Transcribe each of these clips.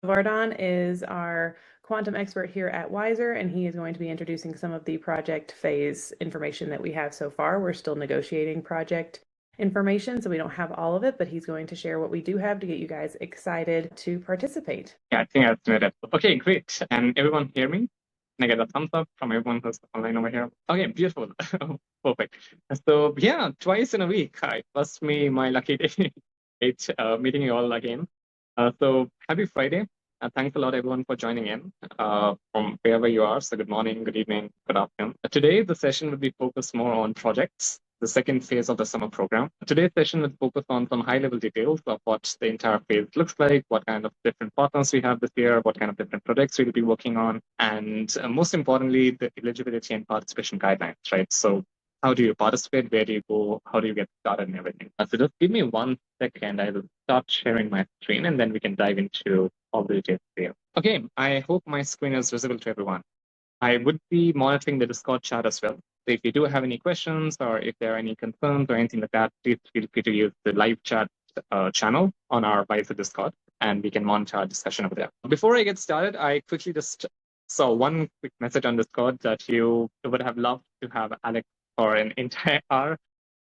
Vardaan is our quantum expert here at WISER, and he is going to be introducing some of the project phase information that we have so far. We're still negotiating project information, so we don't have all of it, but he's going to share what we do have to get you guys excited to participate. Yeah, I think I've made it. Okay, great. And everyone hear me? Can I get a thumbs up from everyone who's online over here? Okay, beautiful. Perfect. So yeah, twice in a week. It must be my lucky day. It's meeting you all again. So happy Friday. Thanks a lot, everyone, for joining in from wherever you are. So good morning, good evening, good afternoon. Today, the session will be focused more on projects, the second phase of the summer program. Today's session will focus on some high-level details of what the entire phase looks like, what kind of different partners we have this year, what kind of different projects we'll be working on, and most importantly, the eligibility and participation guidelines, right? So how do you participate? Where do you go? How do you get started and everything? So just give me 1 second. I will start sharing my screen and then we can dive into all the details there. Okay, I hope my screen is visible to everyone. I would be monitoring the Discord chat as well. So if you do have any questions or if there are any concerns or anything like that, please feel free to use the live chat channel on our WISER Discord and we can monitor our discussion over there. Before I get started, I quickly just saw one quick message on Discord that you would have loved to have Alex for an entire hour.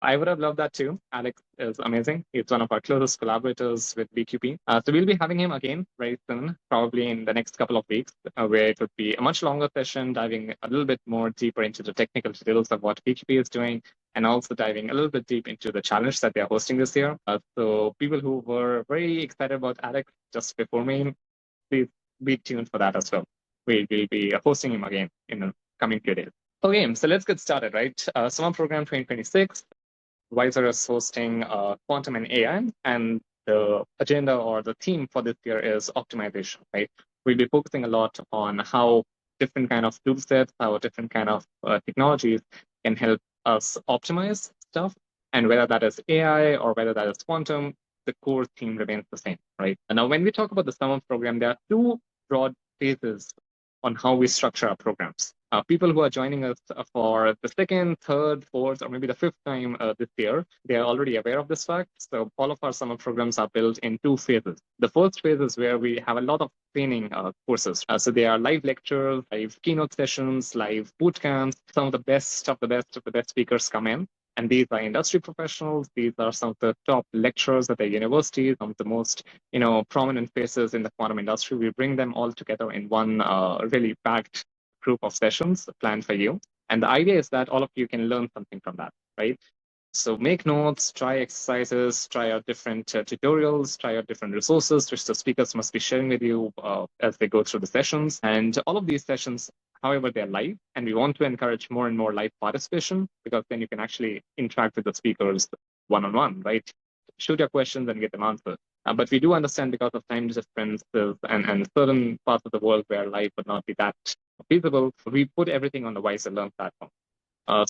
I would have loved that too. Alex is amazing. He's one of our closest collaborators with BQP. So we'll be having him again very soon, probably in the next couple of weeks, where it would be a much longer session, diving a little bit more deeper into the technical details of what BQP is doing, and also diving a little bit deep into the challenge that they're hosting this year. So people who were very excited about Alex just before me, please be tuned for that as well. We will be hosting him again in the coming few days. Okay, so let's get started, right? Summer Program 2026. WISER is hosting quantum and AI, and the agenda or the theme for this year is optimization, right? We'll be focusing a lot on how different kind of tool sets, how different kind of technologies can help us optimize stuff, and whether that is AI or whether that is quantum, the core theme remains the same, right? And now, when we talk about the summer program, there are 2 broad phases on how we structure our programs. People who are joining us for the 2nd, 3rd, 4th, or maybe the 5th time this year, they are already aware of this fact. So all of our summer programs are built in 2 phases. The first phase is where we have a lot of training courses. So they are live lectures, live keynote sessions, live boot camps. Some of the best of the best speakers come in. And these are industry professionals. These are some of the top lecturers at the universities, some of the most prominent faces in the quantum industry. We bring them all together in one really packed group of sessions planned for you. And the idea is that all of you can learn something from that, right? So make notes, try exercises, try out different tutorials, try out different resources, which the speakers must be sharing with you as they go through the sessions. And all of these sessions, however, they're live, and we want to encourage more and more live participation because then you can actually interact with the speakers one-on-one, right? Shoot your questions and get them answered. But we do understand because of time differences and certain parts of the world where live would not be that feasible, we put everything on the WISER Learn platform.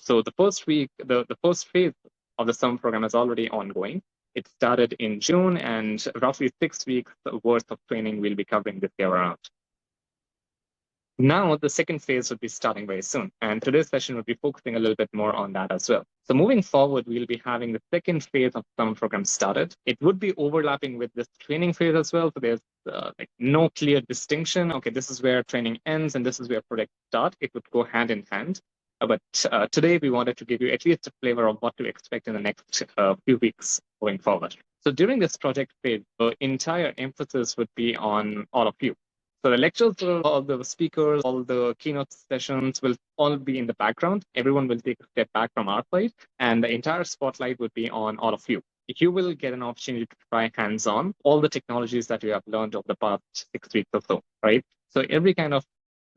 So the first week, the first phase of the summer program is already ongoing. It started in June, and roughly 6 weeks worth of training we'll be covering this year around. Now, the second phase would be starting very soon, and today's session will be focusing a little bit more on that as well. So moving forward, we'll be having the second phase of the summer program started. It would be overlapping with this training phase as well, so there's no clear distinction. Okay, this is where training ends, and this is where projects start. It would go hand in hand. But today, we wanted to give you at least a flavor of what to expect in the next few weeks going forward. So during this project phase, the entire emphasis would be on all of you. So the lectures, all the speakers, all the keynote sessions will all be in the background. Everyone will take a step back from our side, and the entire spotlight would be on all of you. You will get an opportunity to try hands-on all the technologies that you have learned over the past 6 weeks or so, right? So every kind of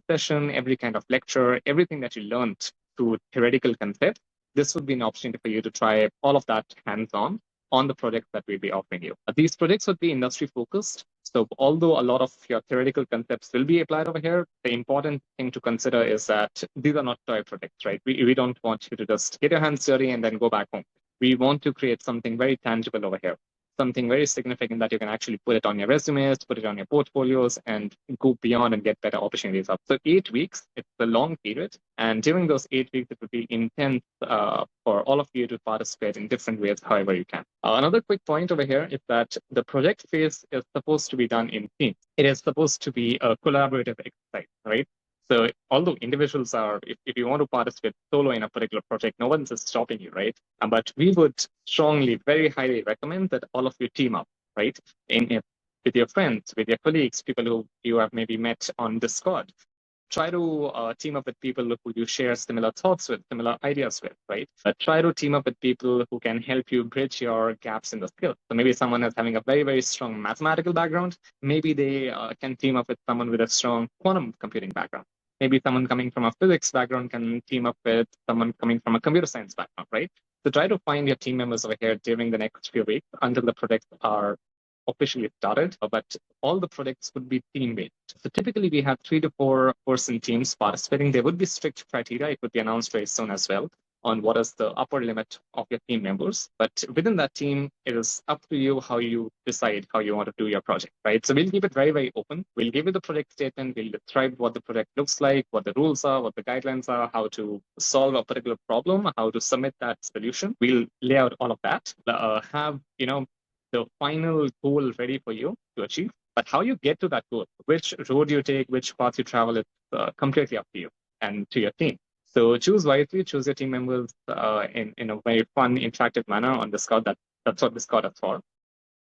session, every kind of lecture, everything that you learned through theoretical concepts, this would be an opportunity for you to try all of that hands-on on the projects that we'll be offering you. These projects would be industry focused. So although a lot of your theoretical concepts will be applied over here, the important thing to consider is that these are not toy projects, right? We don't want you to just get your hands dirty and then go back home. We want to create something very tangible over here. something very significant that you can actually put it on your resumes, put it on your portfolios, and go beyond and get better opportunities up. So 8 weeks, it's a long period. And during those 8 weeks, it would be intense for all of you to participate in different ways, however you can. Another quick point over here is that the project phase is supposed to be done in teams. It is supposed to be a collaborative exercise, right? So although individuals are, if you want to participate solo in a particular project, no one's stopping you, right? But we would strongly, very highly recommend that all of you team up, right? With your friends, with your colleagues, people who you have maybe met on Discord. Try to team up with people who you share similar thoughts with, similar ideas with, right? Try to team up with people who can help you bridge your gaps in the skill. So maybe someone is having a very, very strong mathematical background. Maybe they can team up with someone with a strong quantum computing background. Maybe someone coming from a physics background can team up with someone coming from a computer science background, right? So try to find your team members over here during the next few weeks until the projects are officially started, but all the projects would be team-based. So typically we have 3 to 4 person teams participating. There would be strict criteria. It would be announced very soon as well on what is the upper limit of your team members. But within that team, it is up to you how you decide how you want to do your project, right? So we'll keep it very, very open. We'll give you the project statement. We'll describe what the project looks like, what the rules are, what the guidelines are, how to solve a particular problem, how to submit that solution. We'll lay out all of that, have, the final goal ready for you to achieve. But how you get to that goal, which road you take, which path you travel, it's completely up to you and to your team. So choose wisely, choose your team members in a very fun, interactive manner on Discord. That's what Discord is for.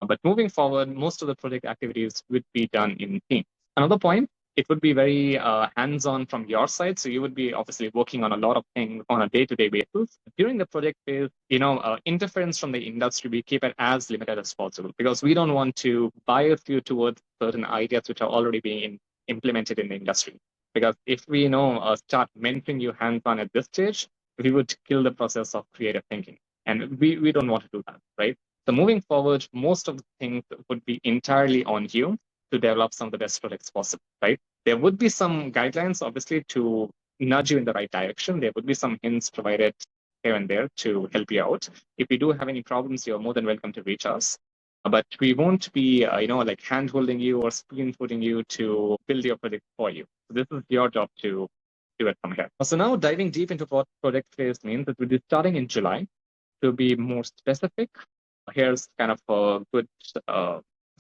But moving forward, most of the project activities would be done in teams. Another point, it would be very hands-on from your side. So you would be obviously working on a lot of things on a day-to-day basis. During the project phase, interference from the industry, we keep it as limited as possible because we don't want to bias you towards certain ideas which are already being implemented in the industry. Because if we start mentoring you hands-on at this stage, we would kill the process of creative thinking. And we don't want to do that, right? So moving forward, most of the things would be entirely on you to develop some of the best products possible, right? There would be some guidelines, obviously, to nudge you in the right direction. There would be some hints provided here and there to help you out. If you do have any problems, you're more than welcome to reach us. But we won't be, like hand-holding you or spoon-feeding you to build your project for you. So this is your job to do it from here. So now diving deep into what project phase means, it will be starting in July. To be more specific, here's kind of a good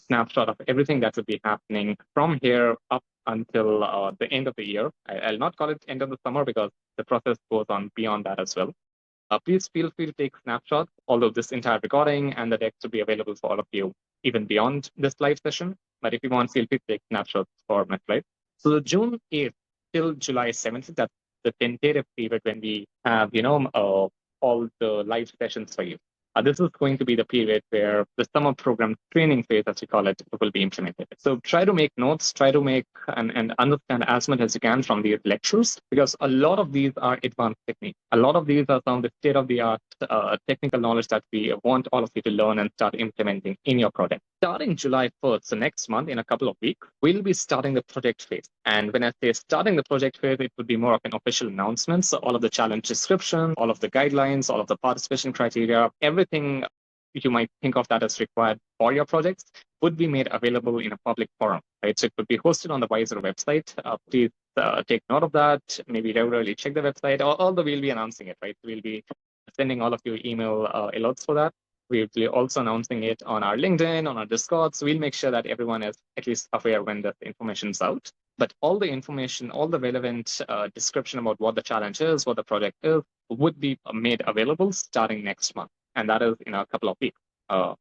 snapshot of everything that will be happening from here up until the end of the year. I'll not call it end of the summer because the process goes on beyond that as well. Please feel free to take snapshots, although this entire recording and the deck will be available for all of you even beyond this live session. But if you want, feel free to take snapshots for my live. So the June 8th till July 7th, that's the tentative period when we have, all the live sessions for you. This is going to be the period where the summer program training phase, as we call it, will be implemented. So try to make notes, try to make and understand as much as you can from these lectures, because a lot of these are advanced techniques. A lot of these are some of the state-of-the-art technical knowledge that we want all of you to learn and start implementing in your project. Starting July 1st, so next month, in a couple of weeks, we'll be starting the project phase. And when I say starting the project phase, it would be more of an official announcement. So all of the challenge description, all of the guidelines, all of the participation criteria, everything you might think of that as required for your projects would be made available in a public forum, right? So it would be hosted on the WISER website. Please take note of that. Maybe regularly check the website, although we'll be announcing it, right? We'll be sending all of you email alerts for that. We'll be also announcing it on our LinkedIn, on our Discord. So we'll make sure that everyone is at least aware when the information is out. But all the information, all the relevant description about what the challenge is, what the project is, would be made available starting next month. And that is in a couple of weeks.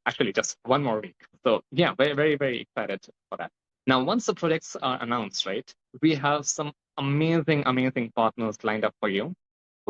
Actually, just one more week. So yeah, very, very, very excited for that. Now, once the projects are announced, right, we have some amazing, amazing partners lined up for you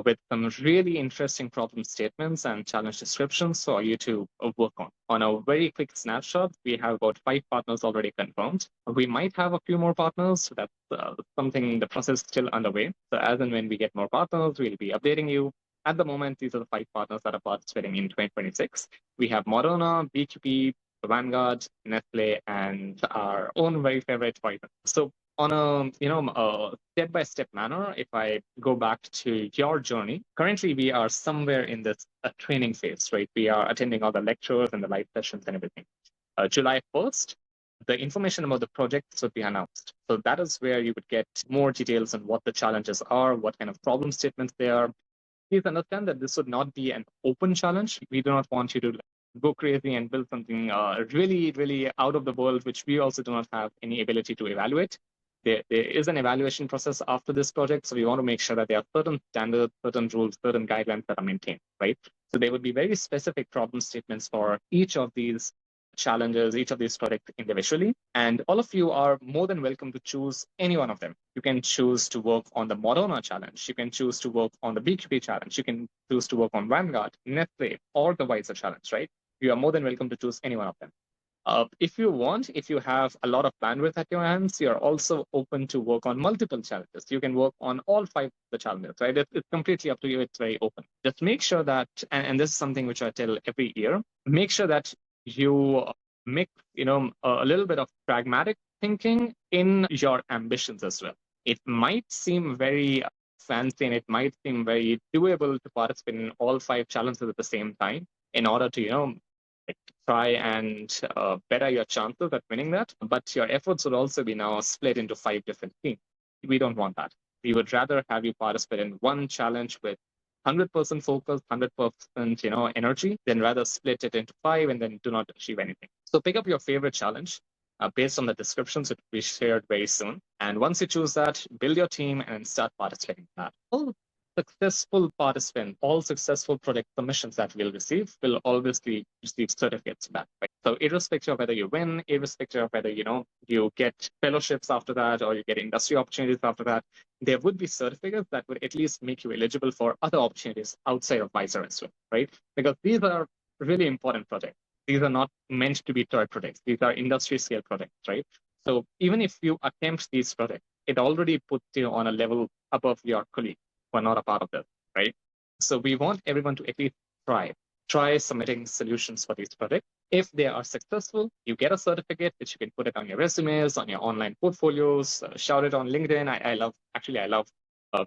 with some really interesting problem statements and challenge descriptions for you to work on. On a very quick snapshot, we have about 5 partners already confirmed. We might have a few more partners. So that's something, the process is still underway. So as and when we get more partners, we'll be updating you. At the moment, these are the 5 partners that are participating in 2026. We have Moderna, BQP, Vanguard, Nestlé, and our own very favorite WISER. So on a step-by-step manner, if I go back to your journey, currently we are somewhere in this training phase, right? We are attending all the lectures and the live sessions and everything. July 1st, the information about the projects would be announced. So that is where you would get more details on what the challenges are, what kind of problem statements they are. Please understand that this would not be an open challenge. We do not want you to go crazy and build something really, really out of the world, which we also do not have any ability to evaluate. There is an evaluation process after this project. So we want to make sure that there are certain standards, certain rules, certain guidelines that are maintained, right? So there would be very specific problem statements for each of these challenges, each of these products individually. And all of you are more than welcome to choose any one of them. You can choose to work on the Moderna challenge. You can choose to work on the BQP challenge. You can choose to work on Vanguard, Nestlé, or the WISER challenge, right? You are more than welcome to choose any one of them. If you want, if you have a lot of bandwidth at your hands, you're also open to work on multiple challenges. You can work on all 5 of the challenges, right? It's completely up to you. It's very open. Just make sure that, and this is something which I tell every year, make sure that you mix, a little bit of pragmatic thinking in your ambitions as well. It might seem very fancy and it might seem very doable to participate in all 5 challenges at the same time in order to, try and better your chances at winning that. But your efforts would also be now split into 5 different teams. We don't want that. We would rather have you participate in one challenge with 100% focus, 100%, energy, then rather split it into 5 and then do not achieve anything. So pick up your favorite challenge based on the descriptions that we shared very soon. And once you choose that, build your team and start participating in that. All successful participants, all successful project submissions that we'll receive will obviously receive certificates back. Right? So irrespective of whether you win, irrespective of whether, you get fellowships after that or you get industry opportunities after that, there would be certificates that would at least make you eligible for other opportunities outside of WISER as well, right? Because these are really important projects. These are not meant to be toy projects. These are industry scale projects, right? So even if you attempt these projects, it already puts you on a level above your colleagues who are not a part of this, right? So we want everyone to at least try submitting solutions for these projects. If they are successful, you get a certificate, which you can put it on your resumes, on your online portfolios, shout it on LinkedIn. I love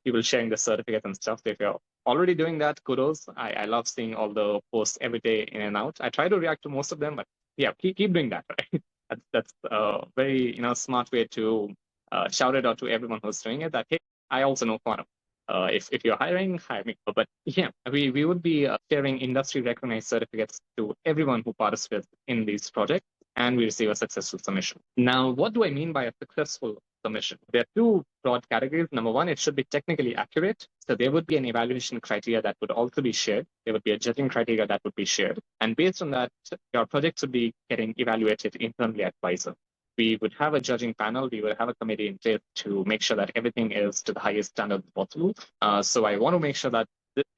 people sharing the certificates and stuff. If you're already doing that, kudos. I love seeing all the posts every day in and out. I try to react to most of them, but yeah, keep doing that, right? That's a very smart way to shout it out to everyone who's doing it that, hey, I also know quantum. If you're hiring, hire me. But yeah, we would be sharing industry recognized certificates to everyone who participates in these projects, and we receive a successful submission. Now, what do I mean by a successful submission? There are 2 broad categories. Number 1, it should be technically accurate. So there would be an evaluation criteria that would also be shared. There would be a judging criteria that would be shared. And based on that, your projects would be getting evaluated internally at WISER. We would have a judging panel. We would have a committee in place to make sure that everything is to the highest standard possible. So I want to make sure that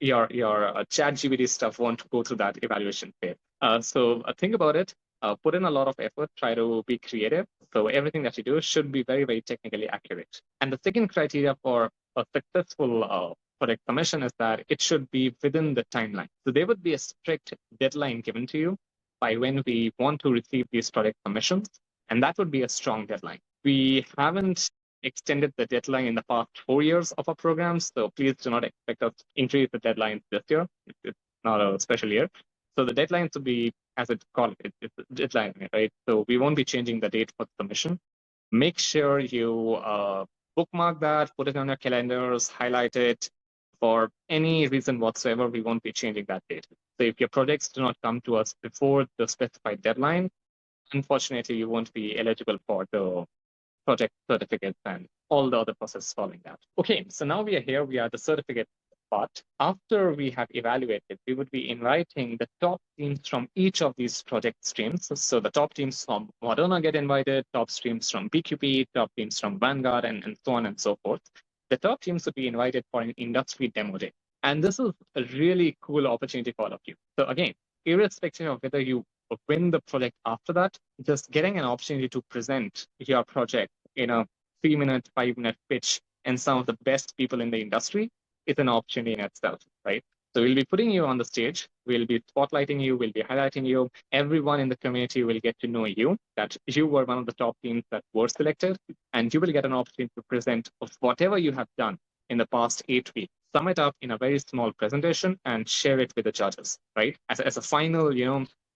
your ChatGPT stuff won't go through that evaluation phase. So think about it. Put in a lot of effort. Try to be creative. So everything that you do should be very, very technically accurate. And the second criteria for a successful project submission is that it should be within the timeline. So there would be a strict deadline given to you by when we want to receive these project submissions. And that would be a strong deadline. We haven't extended the deadline in the past 4 years of our programs, so please do not expect us to increase the deadlines this year. It's not a special year. So the deadlines would be, as it's called, it's a deadline, right? So we won't be changing the date for the submission. Make sure you bookmark that, put it on your calendars, highlight it. For any reason whatsoever, we won't be changing that date. So if your projects do not come to us before the specified deadline, unfortunately, you won't be eligible for the project certificates and all the other processes following that. Okay, so now we are here. We are the certificate part. After we have evaluated, we would be inviting the top teams from each of these project streams. So the top teams from Moderna get invited, top teams from BQP, top teams from Vanguard, and so on and so forth. The top teams would be invited for an industry demo day. And this is a really cool opportunity for all of you. So again, irrespective of whether you win the project after that, just getting an opportunity to present your project in a 3-minute, 5-minute pitch and some of the best people in the industry is an opportunity in itself, right? So we'll be putting you on the stage. We'll be spotlighting you, we'll be highlighting you. Everyone in the community will get to know you, that you were one of the top teams that were selected, and you will get an opportunity to present of whatever you have done in the past 8 weeks. Sum it up in a very small presentation and share it with the judges, right? As a final,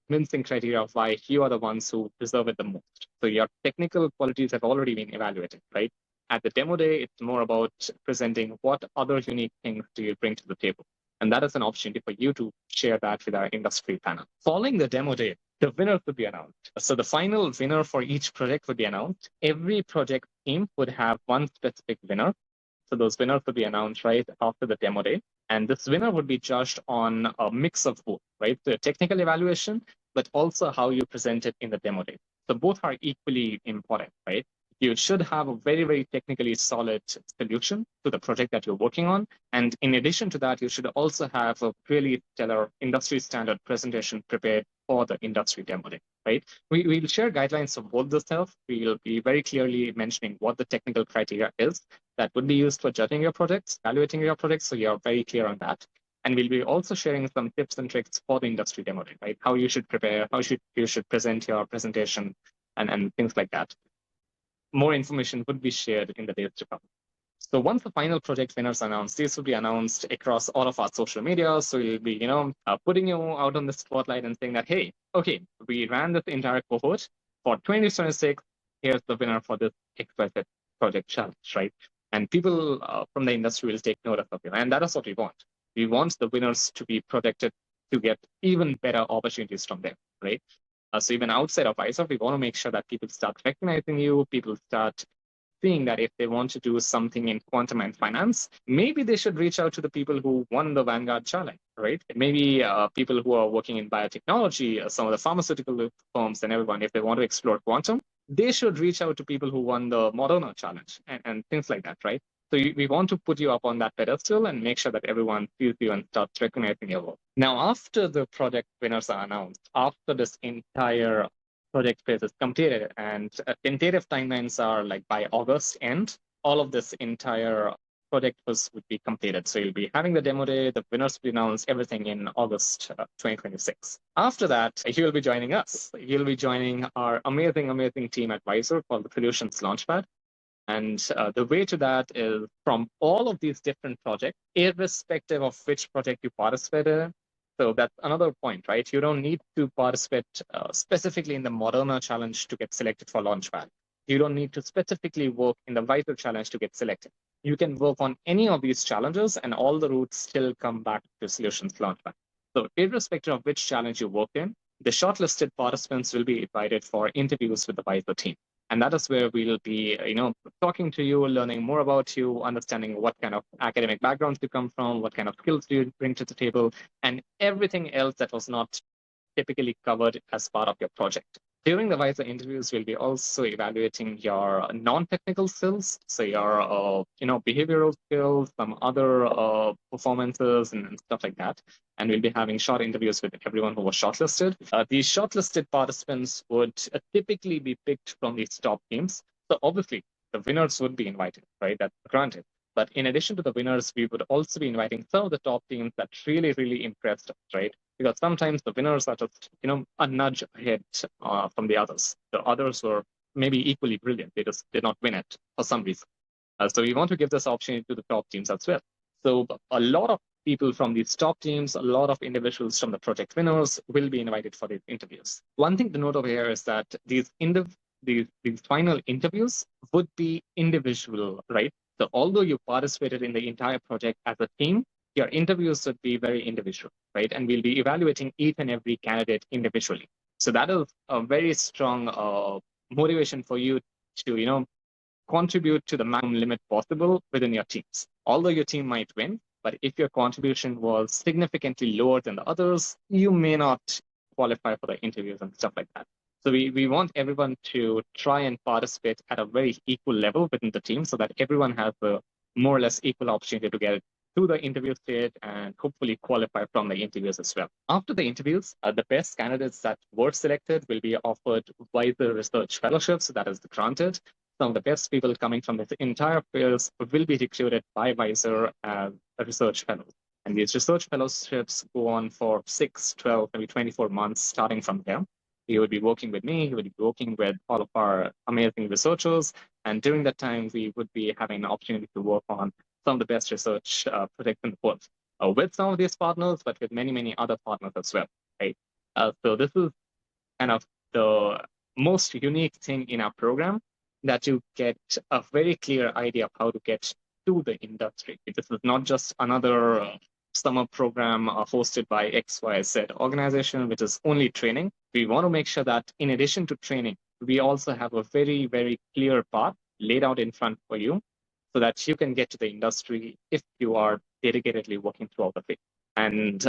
mincing criteria of why you are the ones who deserve it the most. So your technical qualities have already been evaluated, right? At the demo day, it's more about presenting what other unique things do you bring to the table. And that is an opportunity for you to share that with our industry panel. Following the demo day, the winners would be announced. So the final winner for each project would be announced. Every project team would have one specific winner. So those winners would be announced right after the demo day. And this winner would be judged on a mix of both, right? The technical evaluation, but also how you present it in the demo day. So both are equally important, right? You should have a very, very technically solid solution to the project that you're working on. And in addition to that, you should also have a really stellar industry standard presentation prepared for the industry demo day, right? We'll share guidelines for both the stuff. We'll be very clearly mentioning what the technical criteria is that would be used for judging your projects, evaluating your projects, so you're very clear on that. And we'll be also sharing some tips and tricks for the industry demo day, right? How you should prepare, you should present your presentation, and things like that. More information would be shared in the days to come. So once the final project winners are announced, these will be announced across all of our social media. So we'll be, putting you out on the spotlight and saying that, hey, okay, we ran this entire cohort for 2026. Here's the winner for this XYZ project challenge, right? And people from the industry will take notice of you. And that is what we want. We want the winners to be protected to get even better opportunities from them, right? So even outside of WISER, we want to make sure that people start recognizing you, people start seeing that if they want to do something in quantum and finance, maybe they should reach out to the people who won the Vanguard Challenge, right? Maybe people who are working in biotechnology, some of the pharmaceutical firms and everyone, if they want to explore quantum, they should reach out to people who won the Moderna Challenge and things like that, right? So we want to put you up on that pedestal and make sure that everyone sees you and starts recognizing your work. Now, after the project winners are announced, after this entire project phase is completed, and tentative timelines are like by August end, all of this entire project would be completed. So you'll be having the demo day, the winners will be announced, everything in August 2026. After that, you'll be joining us. You'll be joining our amazing, amazing team at WISER called the Solutions Launchpad. And the way to that is from all of these different projects, irrespective of which project you participate in. So that's another point, right? You don't need to participate specifically in the Moderna Challenge to get selected for Launchpad. You don't need to specifically work in the WISER Challenge to get selected. You can work on any of these challenges and all the routes still come back to Solutions Launchpad. So irrespective of which challenge you work in, the shortlisted participants will be invited for interviews with the WISER team. And that is where we'll be, talking to you, learning more about you, understanding what kind of academic backgrounds you come from, what kind of skills do you bring to the table, and everything else that was not typically covered as part of your project. During the WISER interviews, we'll be also evaluating your non-technical skills, so your behavioral skills, some other performances and stuff like that. And we'll be having short interviews with everyone who was shortlisted. These shortlisted participants would typically be picked from these top teams. So obviously, the winners would be invited, right? That's granted. But in addition to the winners, we would also be inviting some of the top teams that really, really impressed us, right? Because sometimes the winners are just, a nudge ahead from the others. The others were maybe equally brilliant. They just did not win it for some reason. So we want to give this opportunity to the top teams as well. So a lot of people from these top teams, a lot of individuals from the project winners will be invited for these interviews. One thing to note over here is that these final interviews would be individual, right? So although you participated in the entire project as a team, your interviews would be very individual, right? And we'll be evaluating each and every candidate individually. So that is a very strong motivation for you to, contribute to the maximum limit possible within your teams. Although your team might win, but if your contribution was significantly lower than the others, you may not qualify for the interviews and stuff like that. So we want everyone to try and participate at a very equal level within the team so that everyone has a more or less equal opportunity to get to the interview stage and hopefully qualify from the interviews as well. After the interviews, the best candidates that were selected will be offered WISER Research Fellowships, so that is granted. Some of the best people coming from this entire field will be recruited by WISER as research fellows. And these research fellowships go on for 6, 12, maybe 24 months, starting from there. He would be working with me, he would be working with all of our amazing researchers. And during that time, we would be having an opportunity to work on some of the best research projects in the world with some of these partners, but with many, many other partners as well, right? So this is kind of the most unique thing in our program, that you get a very clear idea of how to get to the industry. This is not just another summer program hosted by XYZ organization, which is only training. We want to make sure that in addition to training, we also have a very, very clear path laid out in front for you so that you can get to the industry if you are dedicatedly working throughout the phase. And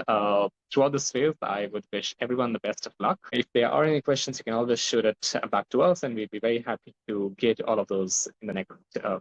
throughout this phase, I would wish everyone the best of luck. If there are any questions, you can always shoot it back to us, and we'd be very happy to get all of those in the next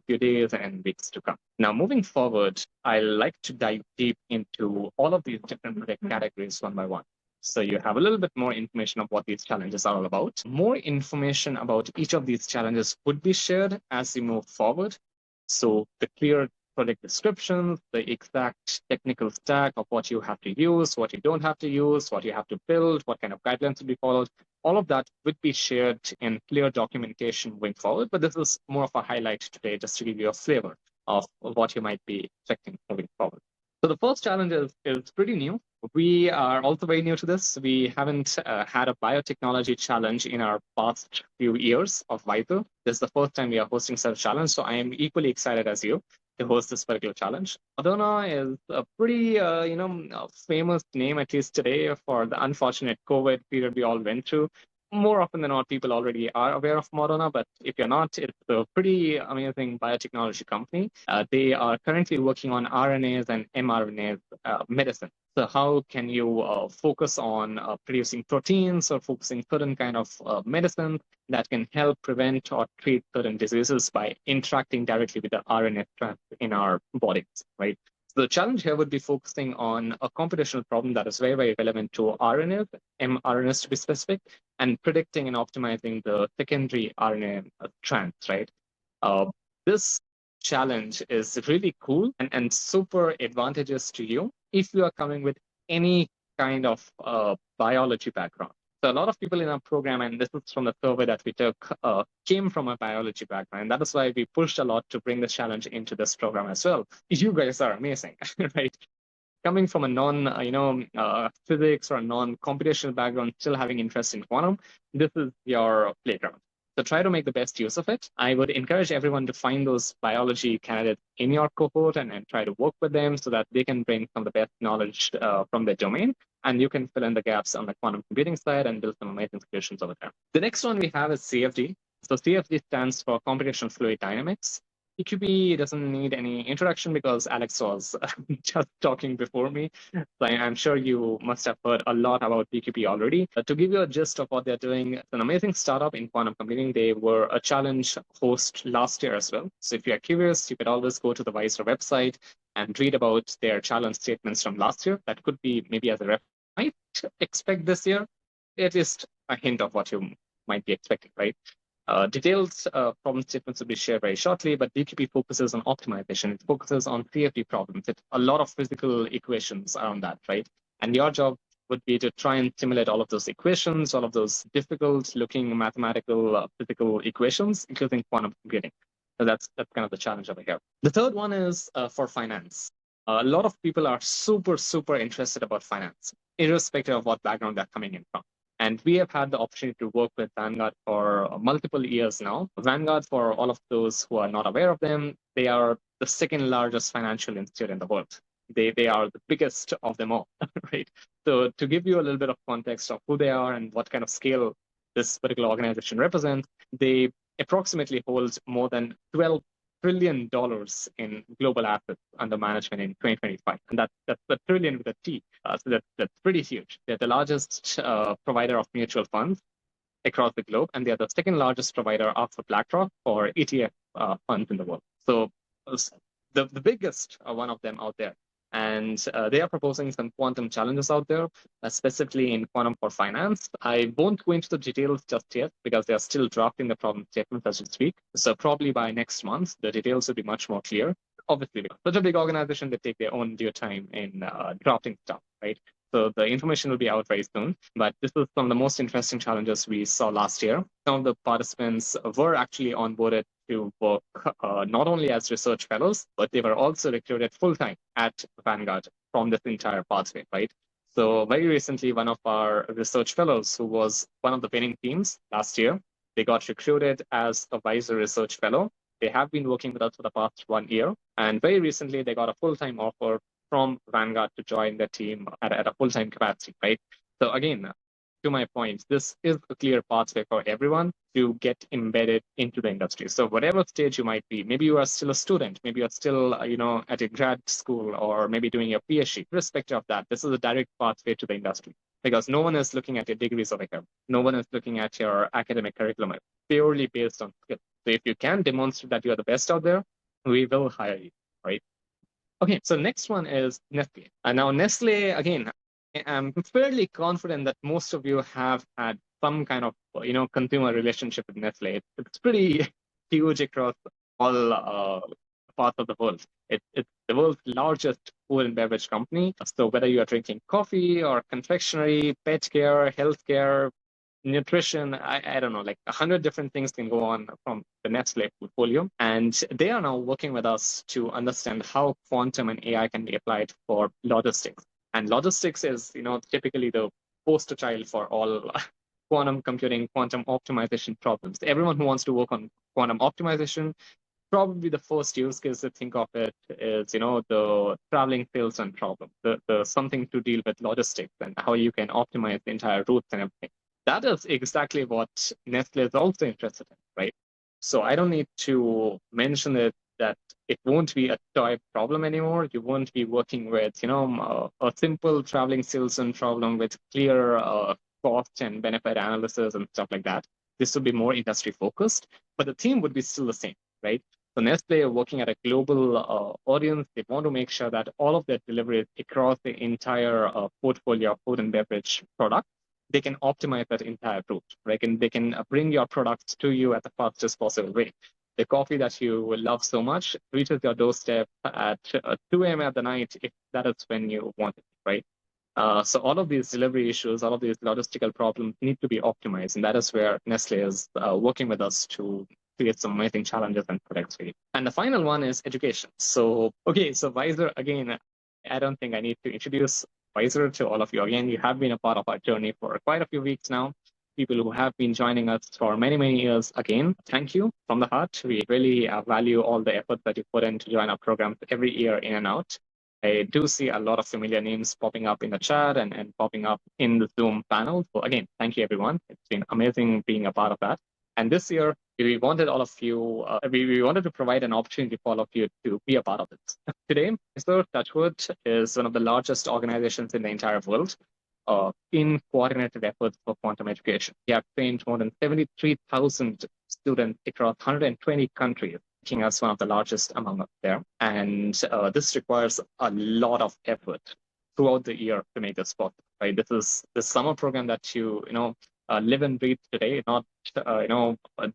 few days and weeks to come. Now, moving forward, I like to dive deep into all of these different project categories one by one. So you have a little bit more information of what these challenges are all about. More information about each of these challenges would be shared as we move forward. So the clear project descriptions, the exact technical stack of what you have to use, what you don't have to use, what you have to build, what kind of guidelines will be followed, all of that would be shared in clear documentation going forward. But this is more of a highlight today, just to give you a flavor of what you might be expecting moving forward. So the first challenge is pretty new. We are also very new to this. We haven't had a biotechnology challenge in our past few years of WISER. This is the first time we are hosting such a challenge, so I am equally excited as you to host this particular challenge. Moderna is a pretty, famous name, at least today, for the unfortunate COVID period we all went through. More often than not, people already are aware of Moderna, but if you're not, it's a pretty amazing biotechnology company. They are currently working on RNAs and mRNAs medicine. So how can you focus on producing proteins or focusing certain kind of medicine that can help prevent or treat certain diseases by interacting directly with the RNA strands in our bodies, right? So the challenge here would be focusing on a computational problem that is very, very relevant to RNAs, mRNAs to be specific, and predicting and optimizing the secondary RNA strands, right? This challenge is really cool and super advantageous to you if you are coming with any kind of biology background. So a lot of people in our program, and this is from the survey that we took, came from a biology background. And that is why we pushed a lot to bring this challenge into this program as well. You guys are amazing, right? Coming from a non-physics or a non-computational background, still having interest in quantum, this is your playground. So try to make the best use of it. I would encourage everyone to find those biology candidates in your cohort and try to work with them so that they can bring some of the best knowledge from their domain. And you can fill in the gaps on the quantum computing side and build some amazing solutions over there. The next one we have is CFD. So CFD stands for computational fluid dynamics. PQP doesn't need any introduction because Alex was just talking before me. So I'm sure you must have heard a lot about PQP already. But to give you a gist of what they're doing, it's an amazing startup in quantum computing. They were a challenge host last year as well. So if you're curious, you could always go to the WISER website and read about their challenge statements from last year. That could be maybe as a ref. Might expect this year, at least a hint of what you might be expecting, right? Detailed problem statements will be shared very shortly, but DQP focuses on optimization. It focuses on CFD problems. It's a lot of physical equations around that, right? And your job would be to try and simulate all of those equations, all of those difficult-looking mathematical physical equations, including quantum computing. So that's kind of the challenge over here. The third one is for finance. A lot of people are super, super interested about finance, irrespective of what background they're coming in from. And we have had the opportunity to work with Vanguard for multiple years now. Vanguard, for all of those who are not aware of them, they are the second largest financial institute in the world. They are the biggest of them all, right? So to give you a little bit of context of who they are and what kind of scale this particular organization represents, they approximately hold more than $12 trillion in global assets under management in 2025. And that's a trillion with a T. So that's pretty huge. They're the largest provider of mutual funds across the globe, and they're the second largest provider after BlackRock for ETF funds in the world. So the biggest one of them out there. And they are proposing some quantum challenges out there, specifically in quantum for finance. I won't go into the details just yet because they are still drafting the problem statements as we speak. So probably by next month, the details will be much more clear. obviously, because such a big organization, they take their own due time in drafting stuff, right? So the information will be out very soon. But this is some of the most interesting challenges we saw last year. Some of the participants were actually onboarded to work not only as research fellows, but they were also recruited full-time at Vanguard from this entire pathway, right? So very recently, one of our research fellows who was one of the winning teams last year, they got recruited as a WISER research fellow. They have been working with us for the past 1 year. And very recently, they got a full-time offer from Vanguard to join the team at a full-time capacity, right? So again, to my point, this is a clear pathway for everyone to get embedded into the industry. So whatever stage you might be, maybe you are still a student, maybe you're still, at a grad school, or maybe doing your PhD, irrespective of that, this is a direct pathway to the industry because no one is looking at your degrees over here. No one is looking at your academic curriculum. It's purely based on skill. So if you can demonstrate that you're the best out there, we will hire you, right? Okay, so next one is Nestlé. And now Nestlé, again, I'm fairly confident that most of you have had some kind of, consumer relationship with Nestlé. It's pretty huge across all parts of the world. It's the world's largest food and beverage company. So whether you are drinking coffee or confectionery, pet care, healthcare, nutrition, I don't know, like 100 different things can go on from the Nestle portfolio. And they are now working with us to understand how quantum and AI can be applied for logistics. And logistics is, typically the poster child for all quantum computing, quantum optimization problems. Everyone who wants to work on quantum optimization, probably the first use case to think of it is, the traveling salesman problem, the something to deal with logistics and how you can optimize the entire routes and everything. That is exactly what Nestle is also interested in, right? So I don't need to mention it that it won't be a toy problem anymore. You won't be working with, a simple traveling salesman problem with clear cost and benefit analysis and stuff like that. This would be more industry focused, but the theme would be still the same, right? So Nestle are working at a global audience. They want to make sure that all of their deliveries across the entire portfolio of food and beverage products, they can optimize that entire route, right? And they can bring your products to you at the fastest possible way. The coffee that you love so much reaches your doorstep at 2 a.m. at the night, if that is when you want it, right? So all of these delivery issues, all of these logistical problems need to be optimized. And that is where Nestle is working with us to create some amazing challenges and products for you. And the final one is education. So WISER, again, I don't think I need to introduce WISER to all of you. Again, you have been a part of our journey for quite a few weeks now. People who have been joining us for many, many years, again, thank you from the heart. We really value all the effort that you put in to join our programs every year in and out. I do see a lot of familiar names popping up in the chat and popping up in the Zoom panel. So again, thank you, everyone. It's been amazing being a part of that. And this year, we wanted all of you, we wanted to provide an opportunity for all of you to be a part of this. Today, WISER, Touchwood, is one of the largest organizations in the entire world in coordinated efforts for quantum education. We have trained more than 73,000 students across 120 countries, making us one of the largest among us there. And this requires a lot of effort throughout the year to make this possible, right? This is the summer program that you live and breathe today, not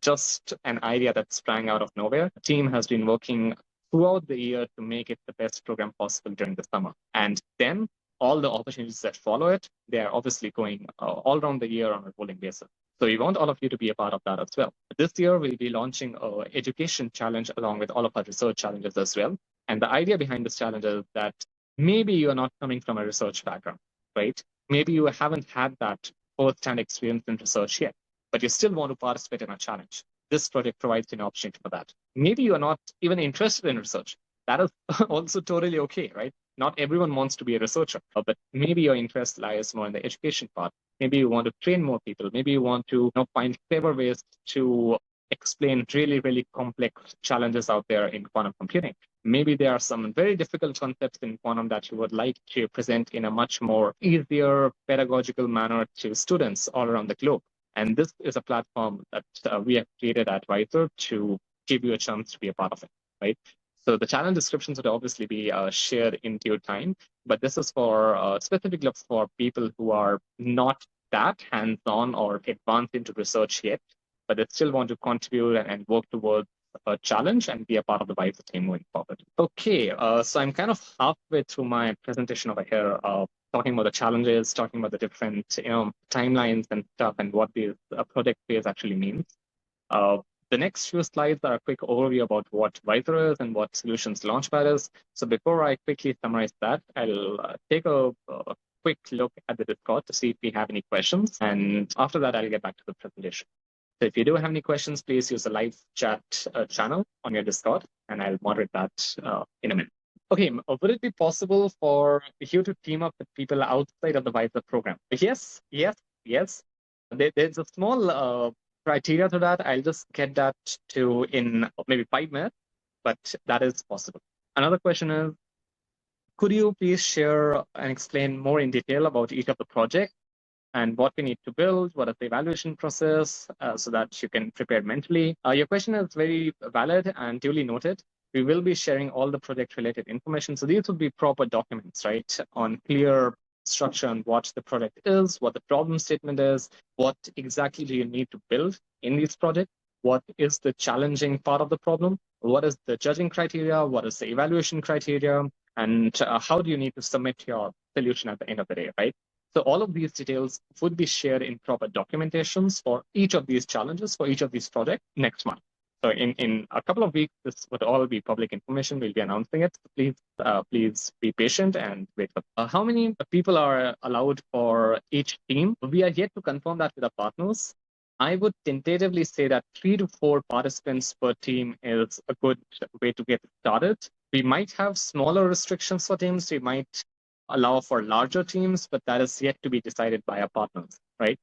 just an idea that sprang out of nowhere. The team has been working throughout the year to make it the best program possible during the summer. And then all the opportunities that follow it, they are obviously going all around the year on a rolling basis. So we want all of you to be a part of that as well. This year, we'll be launching an education challenge along with all of our research challenges as well. And the idea behind this challenge is that maybe you're not coming from a research background, right? Maybe you haven't had that first-hand experience in research yet, but you still want to participate in a challenge. This project provides an opportunity for that. Maybe you are not even interested in research. That is also totally okay, right? Not everyone wants to be a researcher, but maybe your interest lies more in the education part. Maybe you want to train more people. Maybe you want to find clever ways to explain really, really complex challenges out there in quantum computing. Maybe there are some very difficult concepts in quantum that you would like to present in a much more easier pedagogical manner to students all around the globe. And this is a platform that we have created at WISER to give you a chance to be a part of it, right? So the challenge descriptions would obviously be shared in due time, but this is for specifically for people who are not that hands-on or advanced into research yet, but they still want to contribute and work towards a challenge and be a part of the WISER team moving forward. Okay, so I'm kind of halfway through my presentation over here, talking about the challenges, talking about the different timelines and stuff, and what this project phase actually means. The next few slides are a quick overview about what WISER is and what Solutions Launchpad is. So before I quickly summarize that, I'll take a quick look at the Discord to see if we have any questions. And after that, I'll get back to the presentation. So if you do have any questions, please use the live chat channel on your Discord, and I'll moderate that in a minute. Okay, would it be possible for you to team up with people outside of the WISER program? Yes, yes, yes. There's a small criteria to that. I'll just get that to in maybe 5 minutes, but that is possible. Another question is, could you please share and explain more in detail about each of the projects and what we need to build, what is the evaluation process, so that you can prepare mentally? Your question is very valid and duly noted. We will be sharing all the project-related information. So these would be proper documents, right, on clear structure on what the project is, what the problem statement is, what exactly do you need to build in these projects, what is the challenging part of the problem, what is the judging criteria, what is the evaluation criteria, and how do you need to submit your solution at the end of the day, right? So all of these details would be shared in proper documentations for each of these challenges, for each of these projects next month. So in a couple of weeks, this would all be public information. We'll be announcing it. So please be patient and wait for how many people are allowed for each team. We are yet to confirm that with our partners. I would tentatively say that 3 to 4 participants per team is a good way to get started. We might have smaller restrictions for teams. We might allow for larger teams, but that is yet to be decided by our partners, right?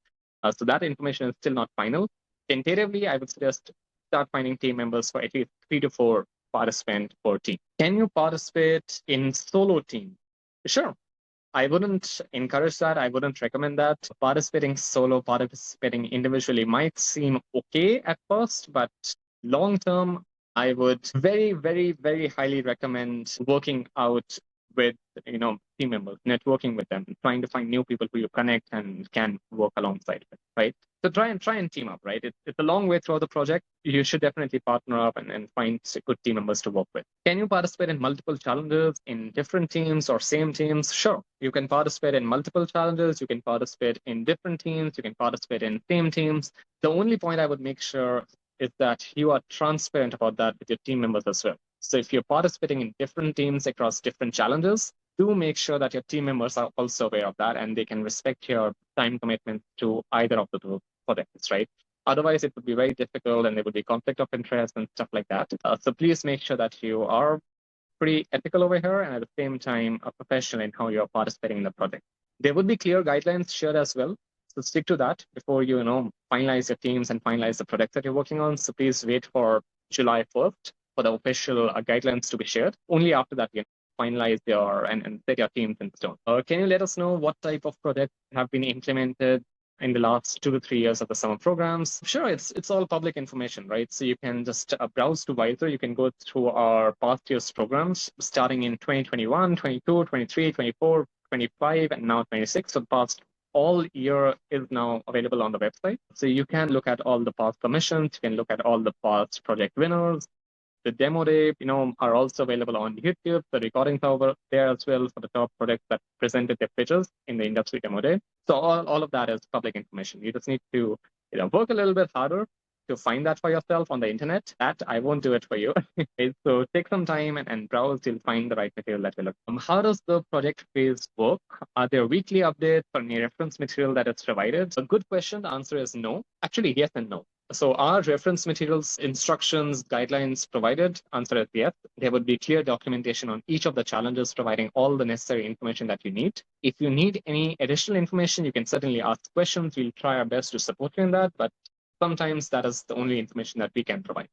So that information is still not final. Tentatively, I would suggest start finding team members for at least 3 to 4 participants per team. Can you participate in solo team? Sure. I wouldn't encourage that. I wouldn't recommend that. Participating solo, participating individually might seem okay at first, but long term, I would very, very, very highly recommend working out with team members, networking with them, trying to find new people who you connect and can work alongside with, right? So try and team up, right? It's a long way through the project. You should definitely partner up and find good team members to work with. Can you participate in multiple challenges in different teams or same teams? Sure. You can participate in multiple challenges. You can participate in different teams. You can participate in same teams. The only point I would make sure is that you are transparent about that with your team members as well. So if you're participating in different teams across different challenges, do make sure that your team members are also aware of that and they can respect your time commitment to either of the two projects, right? Otherwise, it would be very difficult and there would be conflict of interest and stuff like that. So please make sure that you are pretty ethical over here and at the same time a professional in how you're participating in the project. There would be clear guidelines shared as well. So stick to that before you finalize your teams and finalize the project that you're working on. So please wait for July 1st for the official guidelines to be shared. Only after that, you finalize your and set your teams in stone. Can you let us know what type of projects have been implemented in the last 2 to 3 years of the summer programs? Sure, it's all public information, right? So you can just browse to WISER. You can go through our past year's programs starting in 2021, 22, 23, 24, 25, and now 26. So the past all year is now available on the website. So you can look at all the past submissions. You can look at all the past project winners. The demo day, are also available on YouTube. The recordings are over there as well for the top projects that presented their pitches in the industry demo day. So all of that is public information. You just need to work a little bit harder to find that for yourself on the internet. That I won't do it for you. So take some time and browse. You'll find the right material that will look. How does the project phase work? Are there weekly updates or any reference material that is provided? A good question. The answer is no. Actually, yes and no. So are reference materials, instructions, guidelines provided? Answer is yes. There would be clear documentation on each of the challenges, providing all the necessary information that you need. If you need any additional information, you can certainly ask questions. We'll try our best to support you in that, but sometimes that is the only information that we can provide.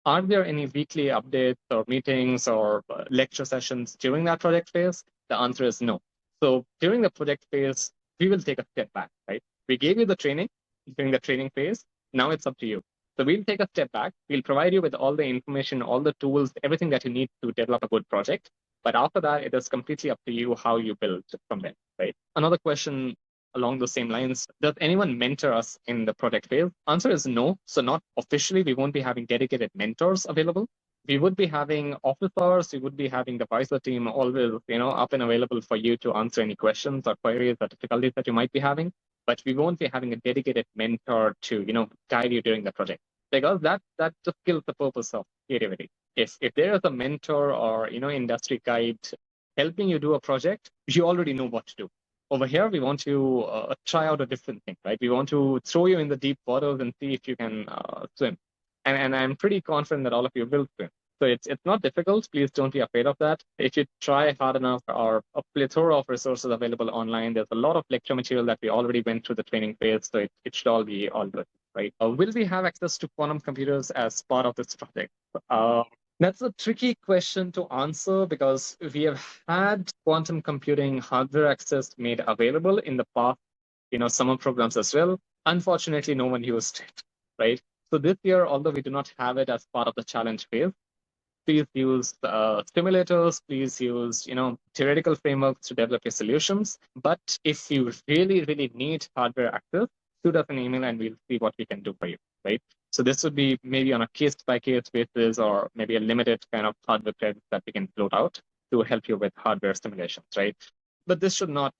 Are there any weekly updates or meetings or lecture sessions during that project phase? The answer is no. So during the project phase, we will take a step back, right? We gave you the training during the training phase. Now it's up to you. So we'll take a step back. We'll provide you with all the information, all the tools, everything that you need to develop a good project. But after that, it is completely up to you how you build from there, right? Another question along those same lines, does anyone mentor us in the project phase? Answer is no. So not officially, we won't be having dedicated mentors available. We would be having officers, we would be having the WISER team always, up and available for you to answer any questions or queries or difficulties that you might be having. But we won't be having a dedicated mentor to, guide you during the project, because that just kills the purpose of creativity. If there is a mentor or industry guide helping you do a project, you already know what to do. Over here, we want to try out a different thing, right? We want to throw you in the deep waters and see if you can swim. And I'm pretty confident that all of you will swim. So it's not difficult. Please don't be afraid of that. If you try hard enough, there are a plethora of resources available online. There's a lot of lecture material that we already went through the training phase, so it should all be all good, right? Will we have access to quantum computers as part of this project? That's a tricky question to answer, because we have had quantum computing hardware access made available in the past, summer programs as well. Unfortunately, no one used it, right? So this year, although we do not have it as part of the challenge phase, please use simulators, please use, theoretical frameworks to develop your solutions. But if you really, really need hardware access, shoot us an email and we'll see what we can do for you, right? So this would be maybe on a case-by-case basis, or maybe a limited kind of hardware credits that we can float out to help you with hardware simulations, right? But this should not,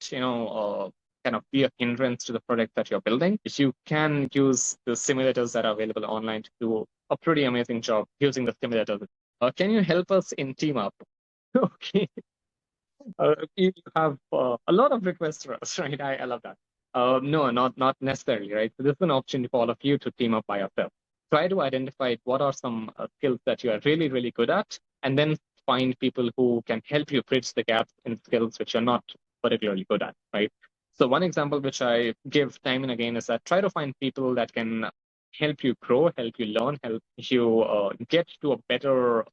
kind of be a hindrance to the product that you're building. You can use the simulators that are available online to do a pretty amazing job using the simulators. Can you help us in team up? Okay. You have a lot of requests for us, right? I love that. No, not necessarily, right? So this is an option for all of you to team up by yourself. Try to identify what are some skills that you are really, really good at, and then find people who can help you bridge the gaps in skills which you're not particularly good at, right? So one example which I give time and again is that try to find people that can help you grow, help you learn, help you get to a better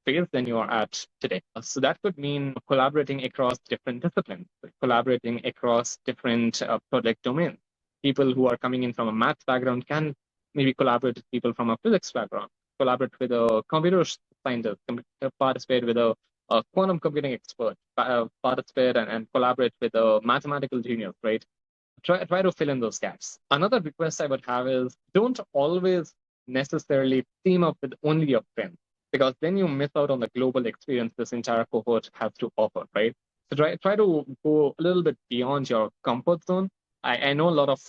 phase than you are at today. So that could mean collaborating across different disciplines, collaborating across different project domains. People who are coming in from a math background can maybe collaborate with people from a physics background, collaborate with a computer scientist, participate with a quantum computing expert, participate and collaborate with a mathematical genius, right? Try to fill in those gaps. Another request I would have is don't always necessarily team up with only your friends, because then you miss out on the global experience this entire cohort has to offer, right? So try to go a little bit beyond your comfort zone. I know a lot of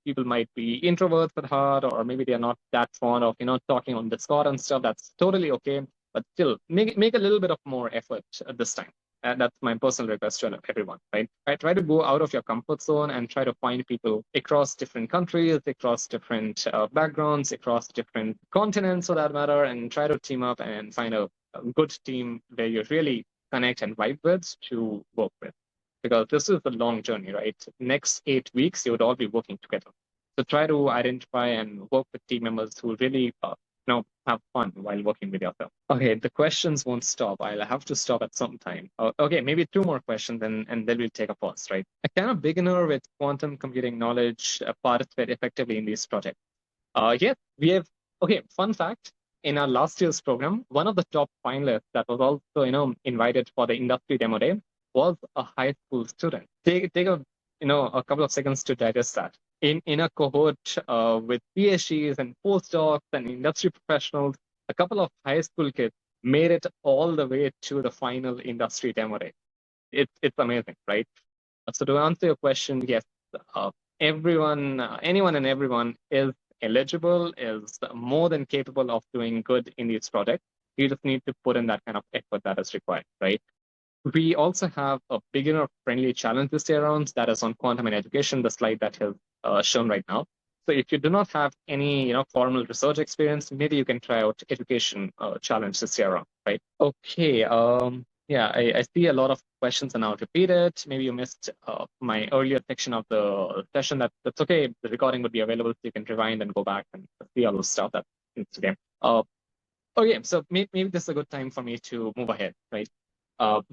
people might be introverts at heart, or maybe they're not that fond of talking on Discord and stuff. That's totally okay, but still make a little bit of more effort at this time. And that's my personal request to everyone, right? Try to go out of your comfort zone and try to find people across different countries, across different backgrounds, across different continents for that matter, and try to team up and find a good team where you really connect and vibe with to work with. Because this is a long journey, right? Next 8 weeks, you would all be working together. So try to identify and work with team members who really have fun while working with yourself. Okay, the questions won't stop. I'll have to stop at some time. Okay, maybe 2 more questions and then we'll take a pause, right? Can a beginner with quantum computing knowledge participate effectively in these projects? Yes, we have. Okay, fun fact. In our last year's program, one of the top finalists that was also, invited for the industry demo day was a high school student. Take a couple of seconds to digest that. In a cohort with PhDs and postdocs and industry professionals, a couple of high school kids made it all the way to the final industry demo day. It's amazing, right? So to answer your question, yes, anyone and everyone is eligible, is more than capable of doing good in these projects. You just need to put in that kind of effort that is required, right? We also have a beginner-friendly challenge this year round that is on quantum and education, the slide that is shown right now. So if you do not have any formal research experience, maybe you can try out education challenge this year round, right? Okay. Yeah, I see a lot of questions are now repeated. Maybe you missed my earlier section of the session. That's okay. The recording would be available, so you can rewind and go back and see all the stuff that's today. Okay, so maybe this is a good time for me to move ahead, right?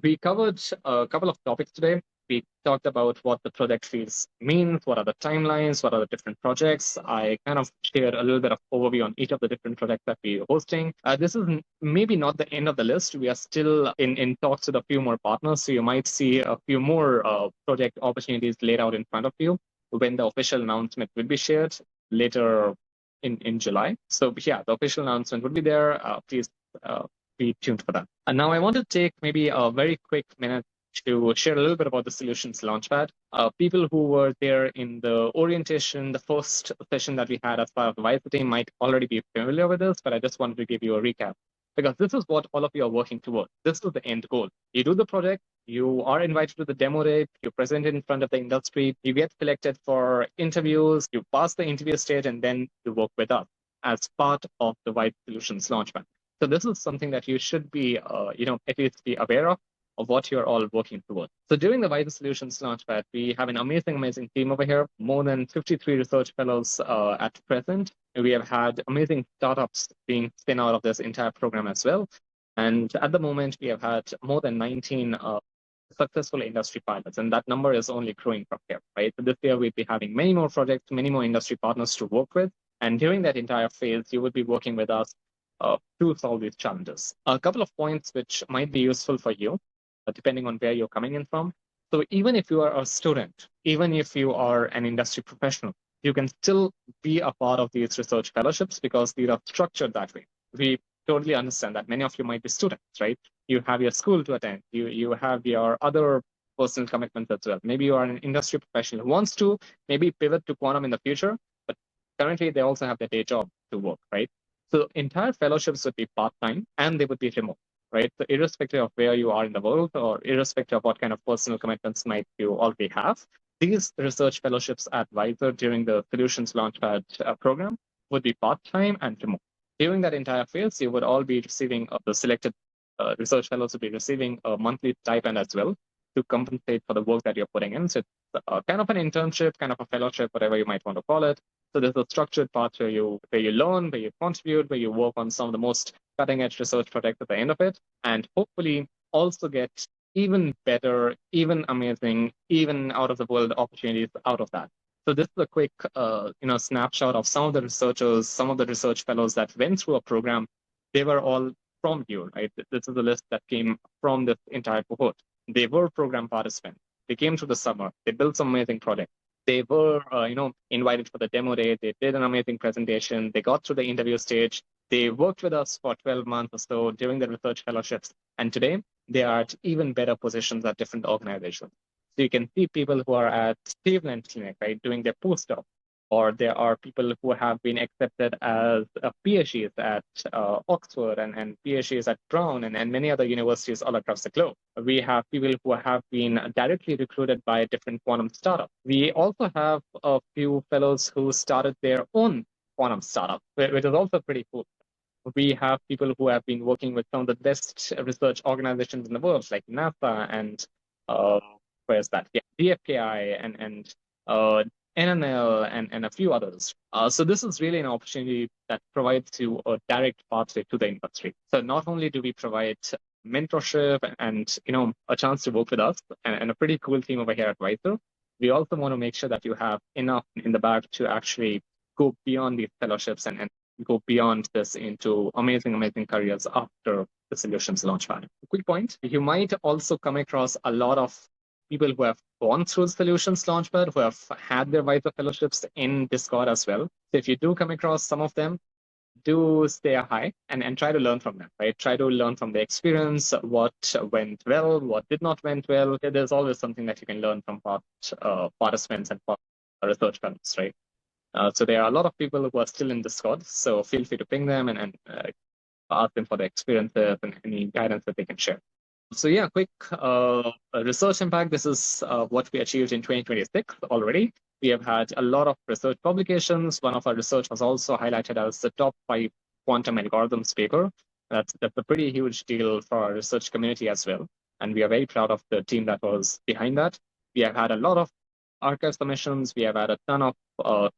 We covered a couple of topics today. we talked about what the project phase means, what are the timelines, what are the different projects. I kind of shared a little bit of overview on each of the different projects that we're hosting. This is maybe not the end of the list. We are still in talks with a few more partners, so you might see a few more project opportunities laid out in front of you when the official announcement will be shared later in July. So yeah, the official announcement will be there. Please be tuned for that. And now I want to take maybe a very quick minute to share a little bit about the Solutions Launchpad. People who were there in the orientation, the first session that we had as part of the WISER team might already be familiar with this, but I just wanted to give you a recap because this is what all of you are working towards. This is the end goal. You do the project, you are invited to the demo day, you present it in front of the industry, you get selected for interviews, you pass the interview stage, and then you work with us as part of the WISER Solutions Launchpad. So this is something that you should be, at least be aware of what you're all working towards. So during the WISER Solutions Launchpad, we have an amazing team over here, more than 53 research fellows at present. We have had amazing startups being spin out of this entire program as well. And at the moment, we have had more than 19 successful industry pilots, and that number is only growing from here, right? So this year, we'll be having many more projects, many more industry partners to work with. And during that entire phase, you will be working with us to solve these challenges. A couple of points which might be useful for you, depending on where you're coming in from. So even if you are a student, even if you are an industry professional, you can still be a part of these research fellowships because these are structured that way. We totally understand that many of you might be students, right? You have your school to attend, you have your other personal commitments as well. Maybe you are an industry professional who wants to maybe pivot to quantum in the future, but currently they also have their day job to work, right? So entire fellowships would be part-time and they would be remote, right? So irrespective of where you are in the world or irrespective of what kind of personal commitments might you already have, these research fellowships at WISER during the Solutions Launchpad program would be part-time and remote. During that entire phase, you would all be receiving, the selected research fellows would be receiving a monthly stipend as well to compensate for the work that you're putting in. So it's kind of an internship, kind of a fellowship, whatever you might want to call it. So there's a structured part where you learn, where you contribute, where you work on some of the most cutting edge research projects at the end of it, and hopefully also get even better, even amazing, even out of the world opportunities out of that. So this is a quick snapshot of some of the researchers, some of the research fellows that went through a program. They were all from you, right? This is the list that came from this entire cohort. They were program participants. They came through the summer. They built some amazing projects. They were, invited for the demo day. They did an amazing presentation. They got through the interview stage. They worked with us for 12 months or so during the research fellowships. And today, they are at even better positions at different organizations. So you can see people who are at Cleveland Clinic, right, doing their postdoc. Or there are people who have been accepted as PhDs at Oxford and PhDs at Brown and many other universities all across the globe. We have people who have been directly recruited by different quantum startups. We also have a few fellows who started their own quantum startup, which is also pretty cool. We have people who have been working with some of the best research organizations in the world, like NASA and where's that? Yeah, DFKI and NNL and a few others. So this is really an opportunity that provides you a direct pathway to the industry. So not only do we provide mentorship and a chance to work with us and a pretty cool team over here at WISER, we also want to make sure that you have enough in the bag to actually go beyond these fellowships and go beyond this into amazing careers after the Solutions Launchpad. A quick point, you might also come across a lot of people who have gone through the Solutions Launchpad, who have had their WISER fellowships in Discord as well. So if you do come across some of them, do stay high and try to learn from them, right? Try to learn from the experience, what went well, what did not went well. There's always something that you can learn from participants and research fellows, right? So there are a lot of people who are still in Discord, so feel free to ping them and ask them for their experiences and any guidance that they can share. So yeah, quick research impact. This is what we achieved in 2026 already. We have had a lot of research publications. One of our research was also highlighted as the top 5 quantum algorithms paper. That's a pretty huge deal for our research community as well. And we are very proud of the team that was behind that. We have had a lot of archive submissions. We have had a ton of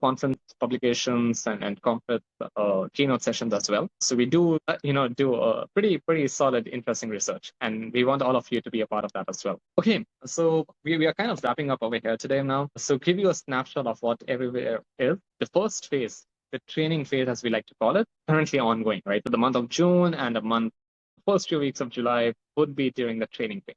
conference publications and conference keynote sessions as well. So we do, do a pretty solid, interesting research, and we want all of you to be a part of that as well. Okay, so we are kind of wrapping up over here today now. So give you a snapshot of what everywhere is. The first phase, the training phase, as we like to call it, currently ongoing, right? So the month of June and first few weeks of July would be during the training phase.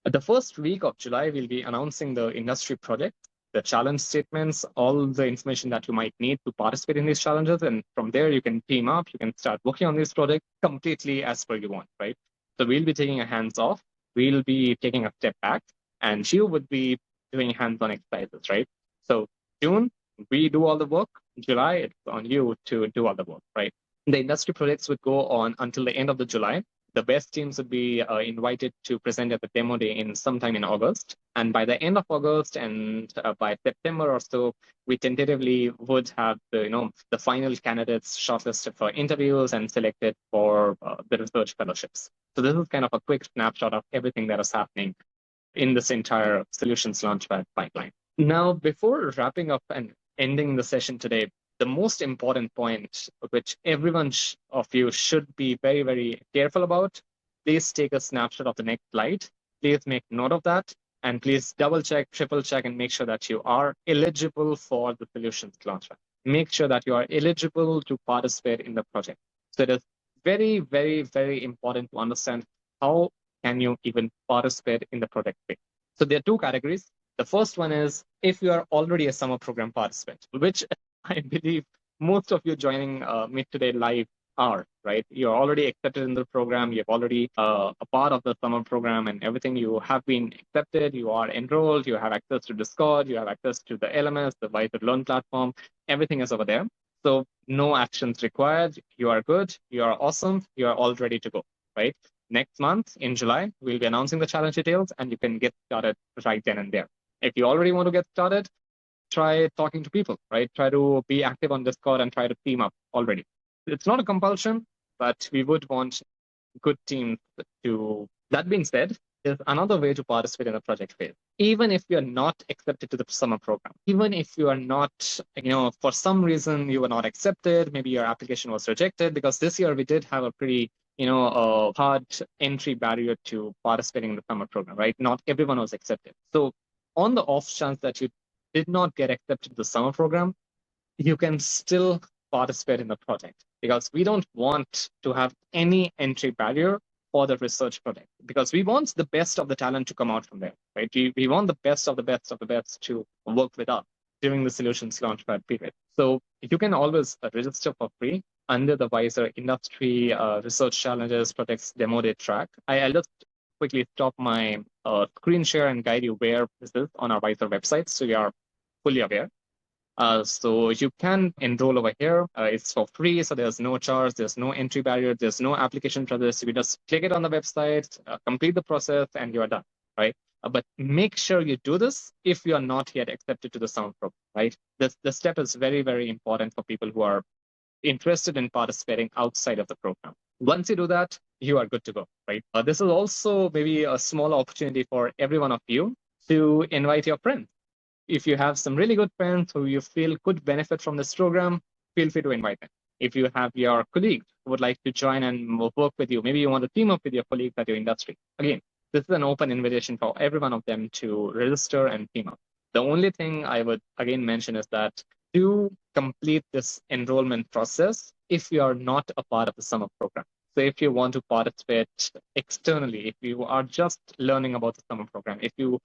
The first week of July, we'll be announcing the industry project, the challenge statements, all the information that you might need to participate in these challenges. And from there, you can team up, you can start working on this project completely as per you want, right? So we'll be taking a hands off, we'll be taking a step back, and you would be doing hands-on exercises, right? So June, we do all the work. July, it's on you to do all the work, right? The industry projects would go on until the end of the July. The best teams would be invited to present at the demo day in sometime in August. And by the end of August and by September or so, we tentatively would have the final candidates shortlisted for interviews and selected for the research fellowships. So this is kind of a quick snapshot of everything that is happening in this entire Solutions Launchpad pipeline. Now, before wrapping up and ending the session today, the most important point, which everyone of you should be very, very careful about, please take a snapshot of the next slide. Please make note of that. And please double check, triple check, and make sure that you are eligible for the Solutions Launchpad. Make sure that you are eligible to participate in the project. So it is very, very, very important to understand how can you even participate in the project phase. So there are two categories. The first one is if you are already a summer program participant, which I believe most of you joining me today live are, right? You're already accepted in the program. You're already a part of the summer program and everything. You have been accepted. You are enrolled. You have access to Discord. You have access to the LMS, the WISER Learn platform. Everything is over there. So no actions required. You are good. You are awesome. You are all ready to go, right? Next month in July, we'll be announcing the challenge details and you can get started right then and there. If you already want to get started, try talking to people, right? Try to be active on Discord and try to team up already. It's not a compulsion, but we would want good teams to. That being said, there's another way to participate in the project phase. Even if you're not accepted to the summer program, even if you are not, for some reason you were not accepted, maybe your application was rejected, because this year we did have a pretty a hard entry barrier to participating in the summer program, right? Not everyone was accepted. So on the off chance that you did not get accepted to the summer program, you can still participate in the project, because we don't want to have any entry barrier for the research project, because we want the best of the talent to come out from there, right? We want the best of the best of the best to work with us during the Solutions Launchpad period. So you can always register for free under the WISER Industry Research Challenges Projects Demo Day track. I'll just quickly stop my screen share and guide you where this is on our WISER website, so you are fully aware. So you can enroll over here. It's for free, so there's no charge, there's no entry barrier, there's no application process. You just click it on the website, complete the process, and you're done, right? But make sure you do this if you are not yet accepted to the summer program, right? The step is very, very important for people who are interested in participating outside of the program. Once you do that, you are good to go, right? This is also maybe a small opportunity for every one of you to invite your friends. If you have some really good friends who you feel could benefit from this program, feel free to invite them. If you have your colleagues who would like to join and work with you, maybe you want to team up with your colleagues at your industry. Again, this is an open invitation for every one of them to register and team up. The only thing I would again mention is that to complete this enrollment process if you are not a part of the summer program. So if you want to participate externally, if you are just learning about the summer program, if you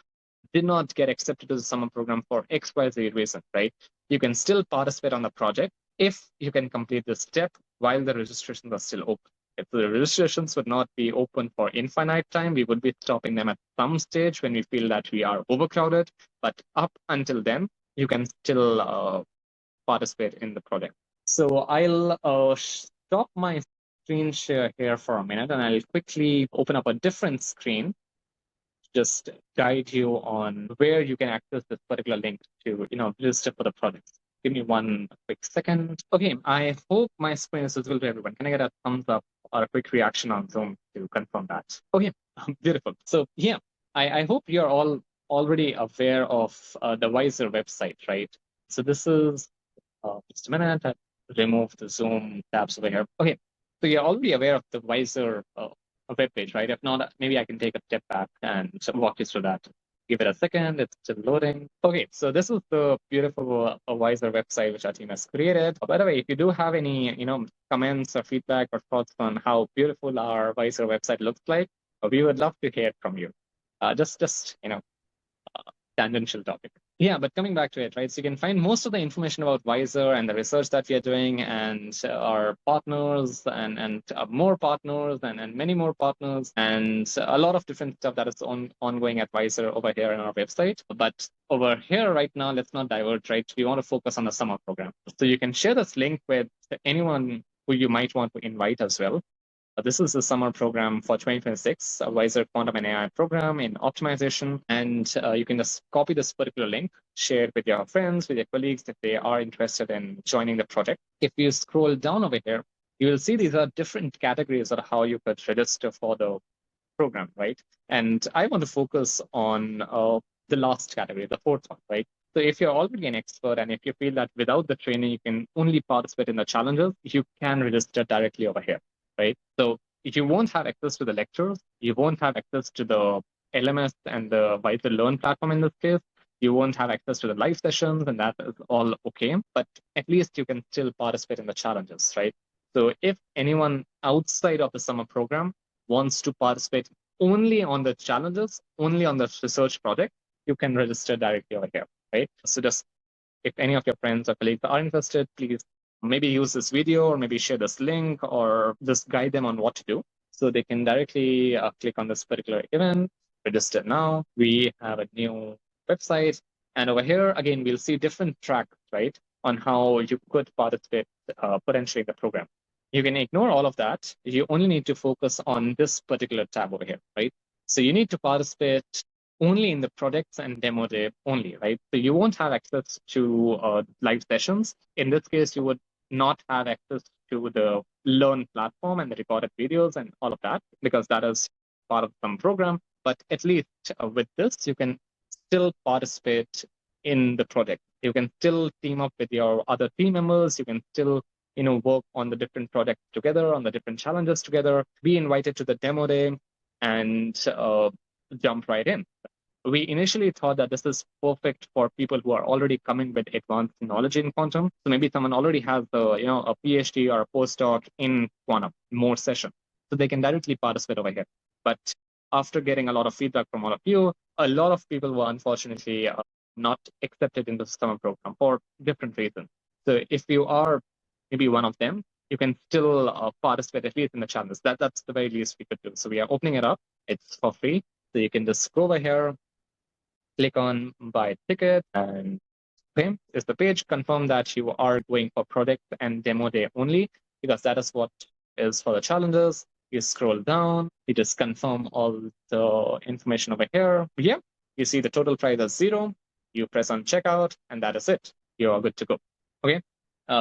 did not get accepted to the summer program for XYZ reason, right? You can still participate on the project if you can complete this step while the registrations are still open. If the registrations would not be open for infinite time, we would be stopping them at some stage when we feel that we are overcrowded. But up until then, you can still participate in the project. So I'll stop my screen share here for a minute, and I'll quickly open up a different screen to just guide you on where you can access this particular link to register for the project. Give me one quick second. Okay, I hope my screen is visible to everyone. Can I get a thumbs up or a quick reaction on Zoom to confirm that? Okay, beautiful. So yeah, I hope you're all already aware of the WISER website, right? So this is, just a minute, I'll remove the Zoom tabs over here. Okay, so you're already aware of the WISER web page, right? If not, maybe I can take a step back and walk you through that. Give it a second, it's still loading. Okay, so this is the beautiful WISER website which our team has created. By the way, if you do have any, comments or feedback or thoughts on how beautiful our WISER website looks like, we would love to hear from you. Just tangential topic. Yeah, but coming back to it, right? So you can find most of the information about WISER and the research that we are doing and our partners and more partners and many more partners and a lot of different stuff that is ongoing at WISER over here on our website. But over here right now, let's not divert, right? We want to focus on the summer program. So you can share this link with anyone who you might want to invite as well. This is the summer program for 2026, a WISER Quantum and AI program in optimization. And you can just copy this particular link, share it with your friends, with your colleagues if they are interested in joining the project. If you scroll down over here, you will see these are different categories of how you could register for the program, right? And I want to focus on the last category, the fourth one, right? So if you're already an expert and if you feel that without the training, you can only participate in the challenges, you can register directly over here, right? So if you won't have access to the lectures, you won't have access to the LMS and the WISER Learn platform in this case, you won't have access to the live sessions, and that is all okay. But at least you can still participate in the challenges, right? So if anyone outside of the summer program wants to participate only on the challenges, only on the research project, you can register directly over here, right? So just if any of your friends or colleagues are interested, please maybe use this video or maybe share this link or just guide them on what to do. So they can directly click on this particular event, register now. We have a new website. And over here, again, we'll see different tracks, right, on how you could participate potentially in the program. You can ignore all of that. You only need to focus on this particular tab over here, right? So you need to participate only in the projects and demo day only, right? So you won't have access to live sessions. In this case, you would not have access to the Learn platform and the recorded videos and all of that, because that is part of some program. But at least with this, you can still participate in the project. You can still team up with your other team members. You can still work on the different projects together, on the different challenges together, be invited to the demo day, and jump right in. We initially thought that this is perfect for people who are already coming with advanced knowledge in quantum. So maybe someone already has a PhD or a postdoc in quantum, more session, so they can directly participate over here. But after getting a lot of feedback from all of you, a lot of people were unfortunately not accepted in the summer program for different reasons. So if you are maybe one of them, you can still participate at least in the challenges. That's the very least we could do. So we are opening it up. It's for free. So you can just go over here, click on buy ticket, and okay, is the page. Confirm that you are going for product and demo day only, because that is what is for the challenges. You scroll down, you just confirm all the information over here. Yeah, you see the total price is 0. You press on checkout, and that is it. You are good to go. Okay,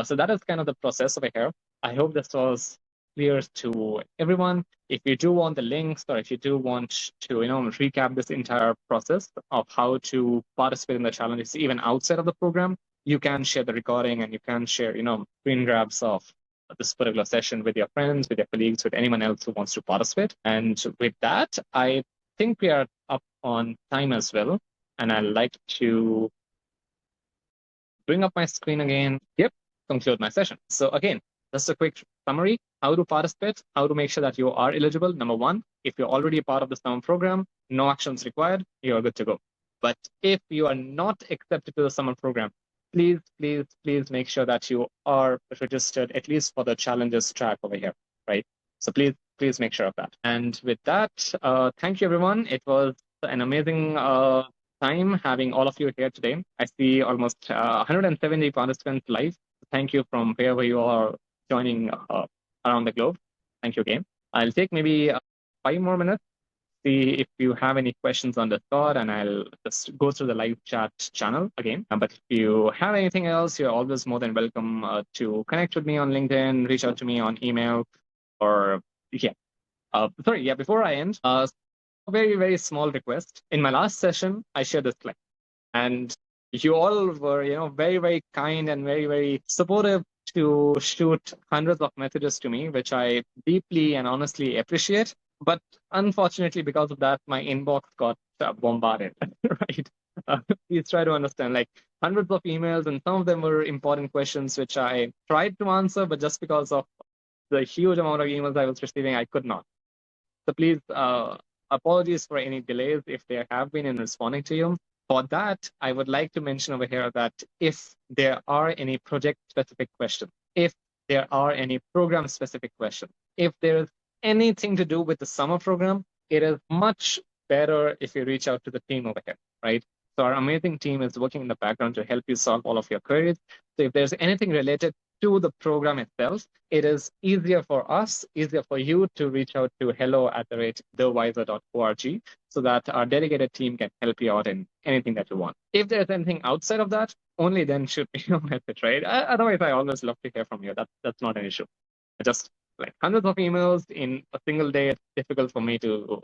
so that is kind of the process over here. I hope this was clear to everyone. If you do want the links, or if you do want to recap this entire process of how to participate in the challenges even outside of the program, you can share the recording and you can share screen grabs of this particular session with your friends, with your colleagues, with anyone else who wants to participate. And with that, I think we are up on time as well, and I'd like to bring up my screen again. Yep, conclude my session. So again, just a quick summary: how to participate, how to make sure that you are eligible. Number one, if you're already a part of the summer program, no actions required, you're good to go. But if you are not accepted to the summer program, please make sure that you are registered at least for the challenges track over here, right? So please make sure of that. And with that, thank you everyone. It was an amazing time having all of you here today. I see almost 170 participants live. Thank you from wherever you are joining around the globe. Thank you again. I'll take maybe 5 more minutes, see if you have any questions on Discord, and I'll just go through the live chat channel again. But if you have anything else, you're always more than welcome to connect with me on LinkedIn, reach out to me on email, or yeah. Before I end, very, very small request. In my last session, I shared this slide, and you all were, very, very kind and very, very supportive to shoot hundreds of messages to me, which I deeply and honestly appreciate. But unfortunately, because of that, my inbox got bombarded, right? Please try to understand, like hundreds of emails, and some of them were important questions, which I tried to answer, but just because of the huge amount of emails I was receiving, I could not. So please, apologies for any delays if there have been in responding to you. For that, I would like to mention over here that if there are any project-specific questions, if there are any program-specific questions, if there is anything to do with the summer program, it is much better if you reach out to the team over here, right? So our amazing team is working in the background to help you solve all of your queries. So if there's anything related to the program itself, it is easier for us, easier for you to reach out to hello@thewiser.org so that our dedicated team can help you out in anything that you want. If there's anything outside of that, only then shoot me a message, right? Otherwise, I always love to hear from you. That's not an issue. Just like hundreds of emails in a single day, it's difficult for me to,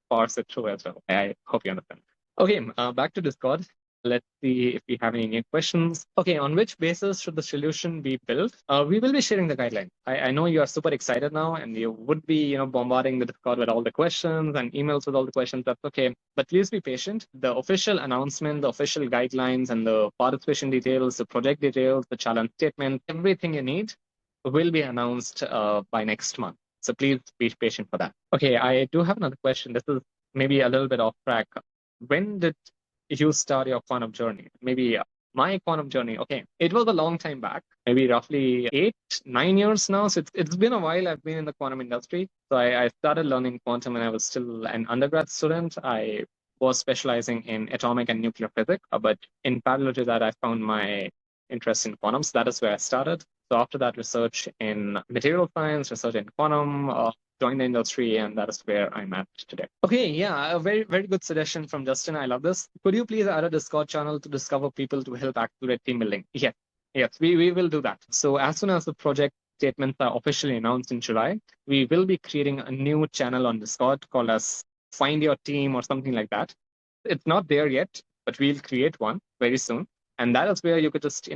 parse it through as well. I hope you understand. Okay, back to Discord. Let's see if we have any new questions. Okay, on which basis should the solution be built? We will be sharing the guideline. I know you are super excited now, and you would be, bombarding the Discord with all the questions and emails with all the questions. That's okay, but please be patient. The official announcement, the official guidelines, and the participation details, the project details, the challenge statement, everything you need will be announced by next month. So please be patient for that. Okay, I do have another question. This is maybe a little bit off track. When did you start your quantum journey? Maybe my quantum journey. Okay, it was a long time back, maybe roughly 8-9 years now. So it's been a while I've been in the quantum industry. So I started learning quantum when I was still an undergrad student. I was specializing in atomic and nuclear physics, but in parallel to that, I found my interest in quantum. So that is where I started. So after that, research in material science, research in quantum, join the industry, and that is where I'm at today. Okay, yeah, a very, very good suggestion from Justin. I love this. Could you please add a Discord channel to discover people to help accelerate team building? Yes, we will do that. So as soon as the project statements are officially announced in July, we will be creating a new channel on Discord called as Find Your Team or something like that. It's not there yet, but we'll create one very soon. And that is where you could just,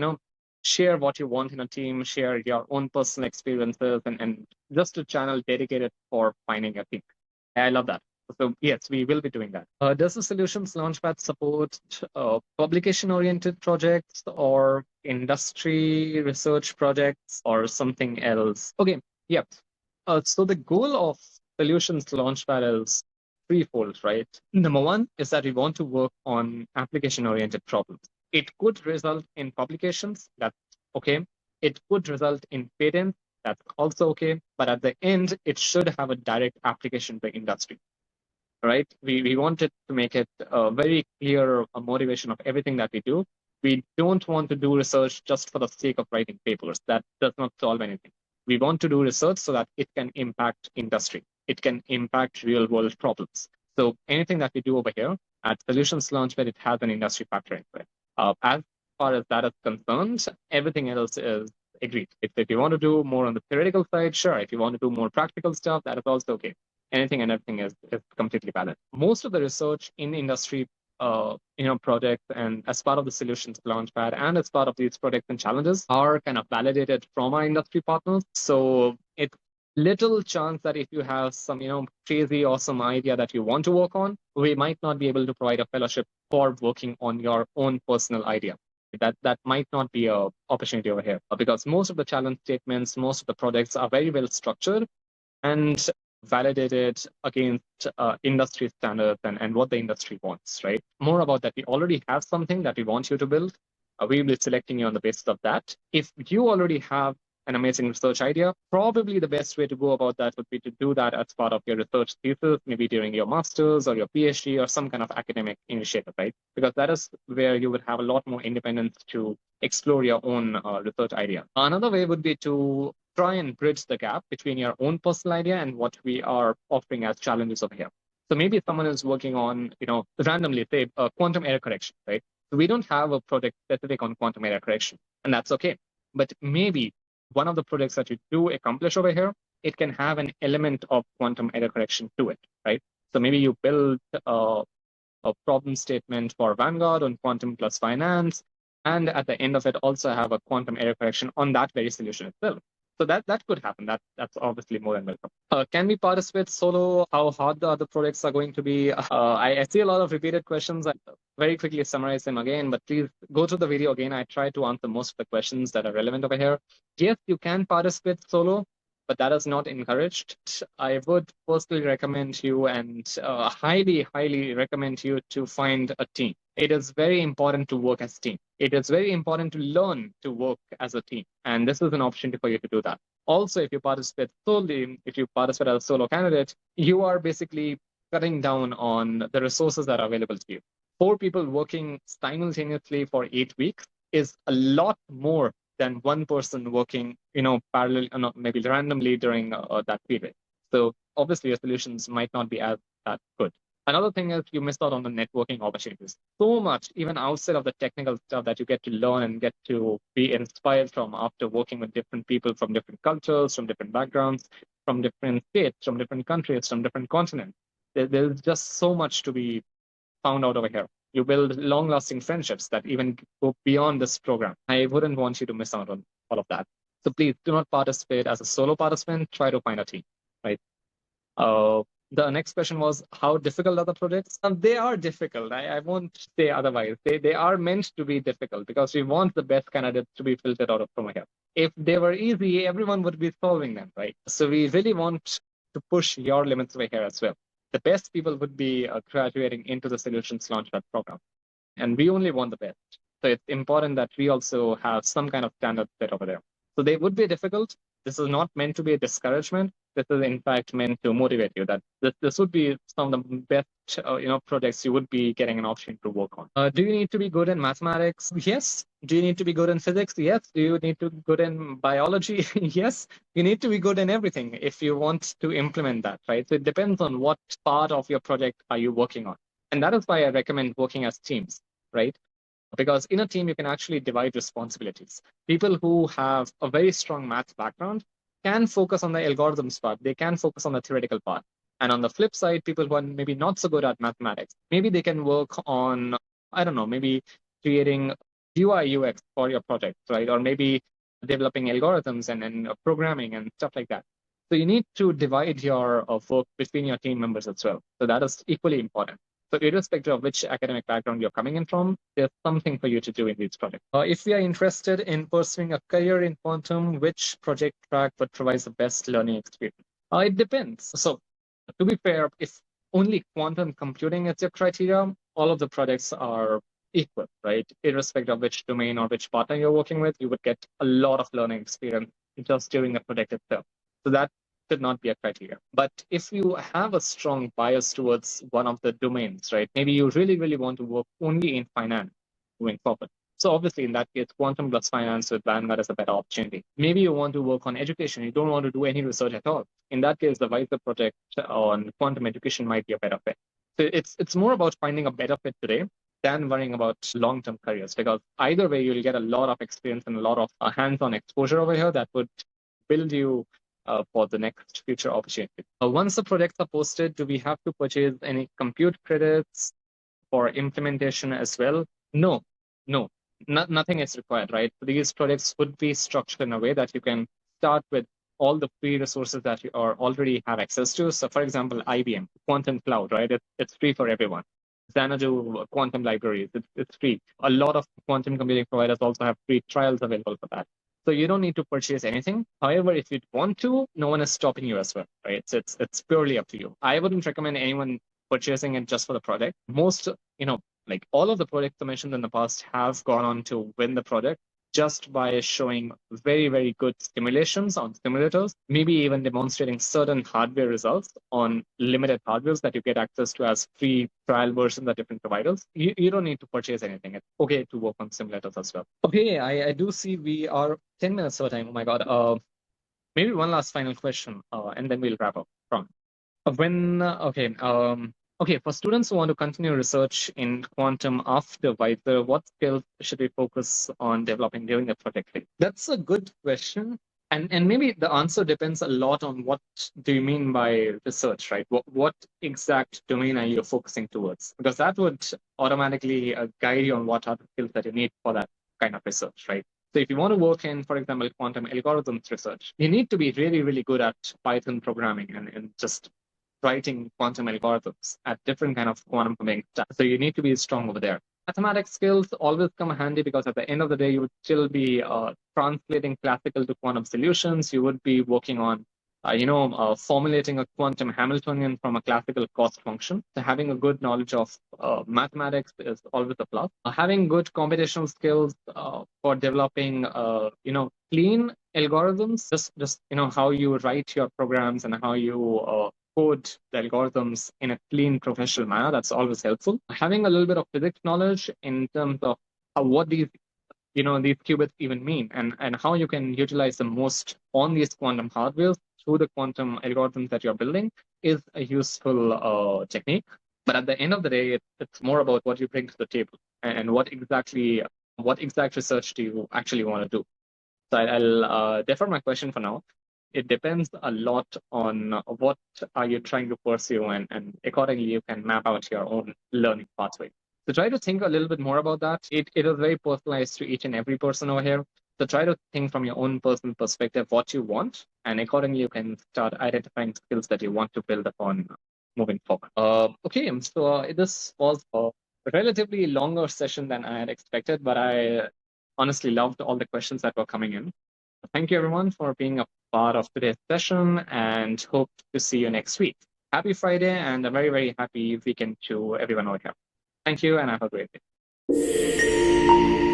share what you want in a team, share your own personal experiences, and just a channel dedicated for finding a team. I love that. So yes, we will be doing that. Does the Solutions Launchpad support publication-oriented projects or industry research projects or something else? Okay, yep. So the goal of Solutions Launchpad is threefold, right? Number one is that we want to work on application-oriented problems. It could result in publications, that's okay. It could result in patents, that's also okay. But at the end, it should have a direct application to industry, right? We wanted to make it a very clear motivation of everything that we do. We don't want to do research just for the sake of writing papers. That does not solve anything. We want to do research so that it can impact industry. It can impact real world problems. So anything that we do over here at Solutions Launchpad, it has an industry factor into it. As far as that is concerned, everything else is agreed. If you want to do more on the theoretical side, sure. If you want to do more practical stuff, that is also okay. Anything and everything is completely valid. Most of the research in industry, projects and as part of the Solutions Launchpad and as part of these projects and challenges are kind of validated from our industry partners. So it's little chance that if you have some, crazy awesome idea that you want to work on, we might not be able to provide a fellowship for working on your own personal idea. That might not be an opportunity over here because most of the challenge statements, most of the projects are very well structured and validated against industry standards and what the industry wants, right? More about that, we already have something that we want you to build. We will be selecting you on the basis of that. If you already have an amazing research idea, probably the best way to go about that would be to do that as part of your research thesis, maybe during your master's or your PhD or some kind of academic initiative, right? Because that is where you would have a lot more independence to explore your own research idea. Another way would be to try and bridge the gap between your own personal idea and what we are offering as challenges over here. So maybe someone is working on, randomly, say, quantum error correction, right? So we don't have a project specific on quantum error correction, and that's okay. But maybe one of the projects that you do accomplish over here, it can have an element of quantum error correction to it, right? So maybe you build a problem statement for Vanguard on quantum plus finance, and at the end of it also have a quantum error correction on that very solution itself. So that could happen. That's obviously more than welcome. Can we participate solo? How hard the other projects are going to be? I see a lot of repeated questions. I very quickly summarize them again, but please go through the video again. I try to answer most of the questions that are relevant over here. Yes, you can participate solo, but that is not encouraged. I would personally recommend you and highly, highly recommend you to find a team. It is very important to work as a team. It is very important to learn to work as a team. And this is an opportunity for you to do that. Also, if you participate solely, if you participate as a solo candidate, you are basically cutting down on the resources that are available to you. 4 people working simultaneously for 8 weeks is a lot more than one person working, parallel, maybe randomly during that period. So obviously, your solutions might not be as that good. Another thing is you miss out on the networking opportunities. So much, even outside of the technical stuff that you get to learn and get to be inspired from after working with different people from different cultures, from different backgrounds, from different states, from different countries, from different continents. There's just so much to be found out over here. You build long-lasting friendships that even go beyond this program. I wouldn't want you to miss out on all of that. So please do not participate as a solo participant. Try to find a team, right? The next question was, how difficult are the projects? They are difficult. I won't say otherwise. They are meant to be difficult because we want the best candidates to be filtered out of from here. If they were easy, everyone would be solving them, right? So we really want to push your limits over here as well. The best people would be graduating into the Solutions Launchpad program. And we only want the best. So it's important that we also have some kind of standard set over there. So they would be difficult. This is not meant to be a discouragement. This is in fact meant to motivate you that this would be some of the best projects you would be getting an option to work on. Do you need to be good in mathematics? Yes. Do you need to be good in physics? Yes. Do you need to be good in biology? Yes. You need to be good in everything if you want to implement that, right? So it depends on what part of your project are you working on. And that is why I recommend working as teams, right? Because in a team, you can actually divide responsibilities. People who have a very strong math background can focus on the algorithms part. They can focus on the theoretical part. And on the flip side, people who are maybe not so good at mathematics, maybe they can work on, I don't know, maybe creating UI UX for your project, right? Or maybe developing algorithms and programming and stuff like that. So you need to divide your work between your team members as well. So that is equally important. So irrespective of which academic background you're coming in from, there's something for you to do in these projects. If we are interested in pursuing a career in quantum, which project track would provide the best learning experience? It depends. So to be fair, if only quantum computing is your criteria, all of the projects are equal, right? Irrespective of which domain or which partner you're working with, you would get a lot of learning experience just during the project itself. So that should not be a criteria. But if you have a strong bias towards one of the domains, right? Maybe you really, really want to work only in finance moving forward. So obviously, in that case, quantum plus finance with Vanguard is a better opportunity. Maybe you want to work on education. You don't want to do any research at all. In that case, the WISER project on quantum education might be a better fit. So it's more about finding a better fit today than worrying about long-term careers, because either way, you'll get a lot of experience and a lot of hands-on exposure over here that would build you for the next future opportunity. Once the projects are posted, do we have to purchase any compute credits for implementation as well? No, nothing is required, right? These projects would be structured in a way that you can start with all the free resources that you already have access to. So for example, IBM, Quantum Cloud, right? It's free for everyone. Xanadu quantum libraries, it's free. A lot of quantum computing providers also have free trials available for that. So you don't need to purchase anything. However, if you want to, no one is stopping you as well, right? So it's purely up to you. I wouldn't recommend anyone purchasing it just for the project. Most, like all of the projects I mentioned in the past have gone on to win the project just by showing very, very good simulations on simulators, maybe even demonstrating certain hardware results on limited hardwares that you get access to as free trial versions at different providers. You don't need to purchase anything. It's okay to work on simulators as well. Okay, I do see we are 10 minutes over time. Oh my God. Maybe one last final question, and then we'll wrap up. Okay, for students who want to continue research in quantum after WISER, what skills should we focus on developing during the project phase? That's a good question. And maybe the answer depends a lot on what do you mean by research, right? What exact domain are you focusing towards? Because that would automatically guide you on what are the skills that you need for that kind of research, right? So if you want to work in, for example, quantum algorithms research, you need to be really, really good at Python programming and just writing quantum algorithms at different kind of quantum computing stacks. So you need to be strong over there. Mathematics skills always come handy because at the end of the day, you would still be translating classical to quantum solutions. You would be working on, formulating a quantum Hamiltonian from a classical cost function. So having a good knowledge of mathematics is always a plus. Having good computational skills for developing, clean algorithms, just how you write your programs and how you code the algorithms in a clean professional manner. That's always helpful. Having a little bit of physics knowledge in terms of what these qubits even mean and how you can utilize the most on these quantum hardware through the quantum algorithms that you're building is a useful technique. But at the end of the day, it's more about what you bring to the table and what exact research do you actually want to do. So I'll defer my question for now. It depends a lot on what are you trying to pursue, and accordingly you can map out your own learning pathway. So try to think a little bit more about that. It is very personalized to each and every person over here. So try to think from your own personal perspective what you want, and accordingly you can start identifying skills that you want to build upon moving forward. Okay, so this was a relatively longer session than I had expected, but I honestly loved all the questions that were coming in. Thank you everyone for being a part of today's session and hope to see you next week. Happy Friday and a very, very happy weekend to everyone over here. Thank you and have a great day.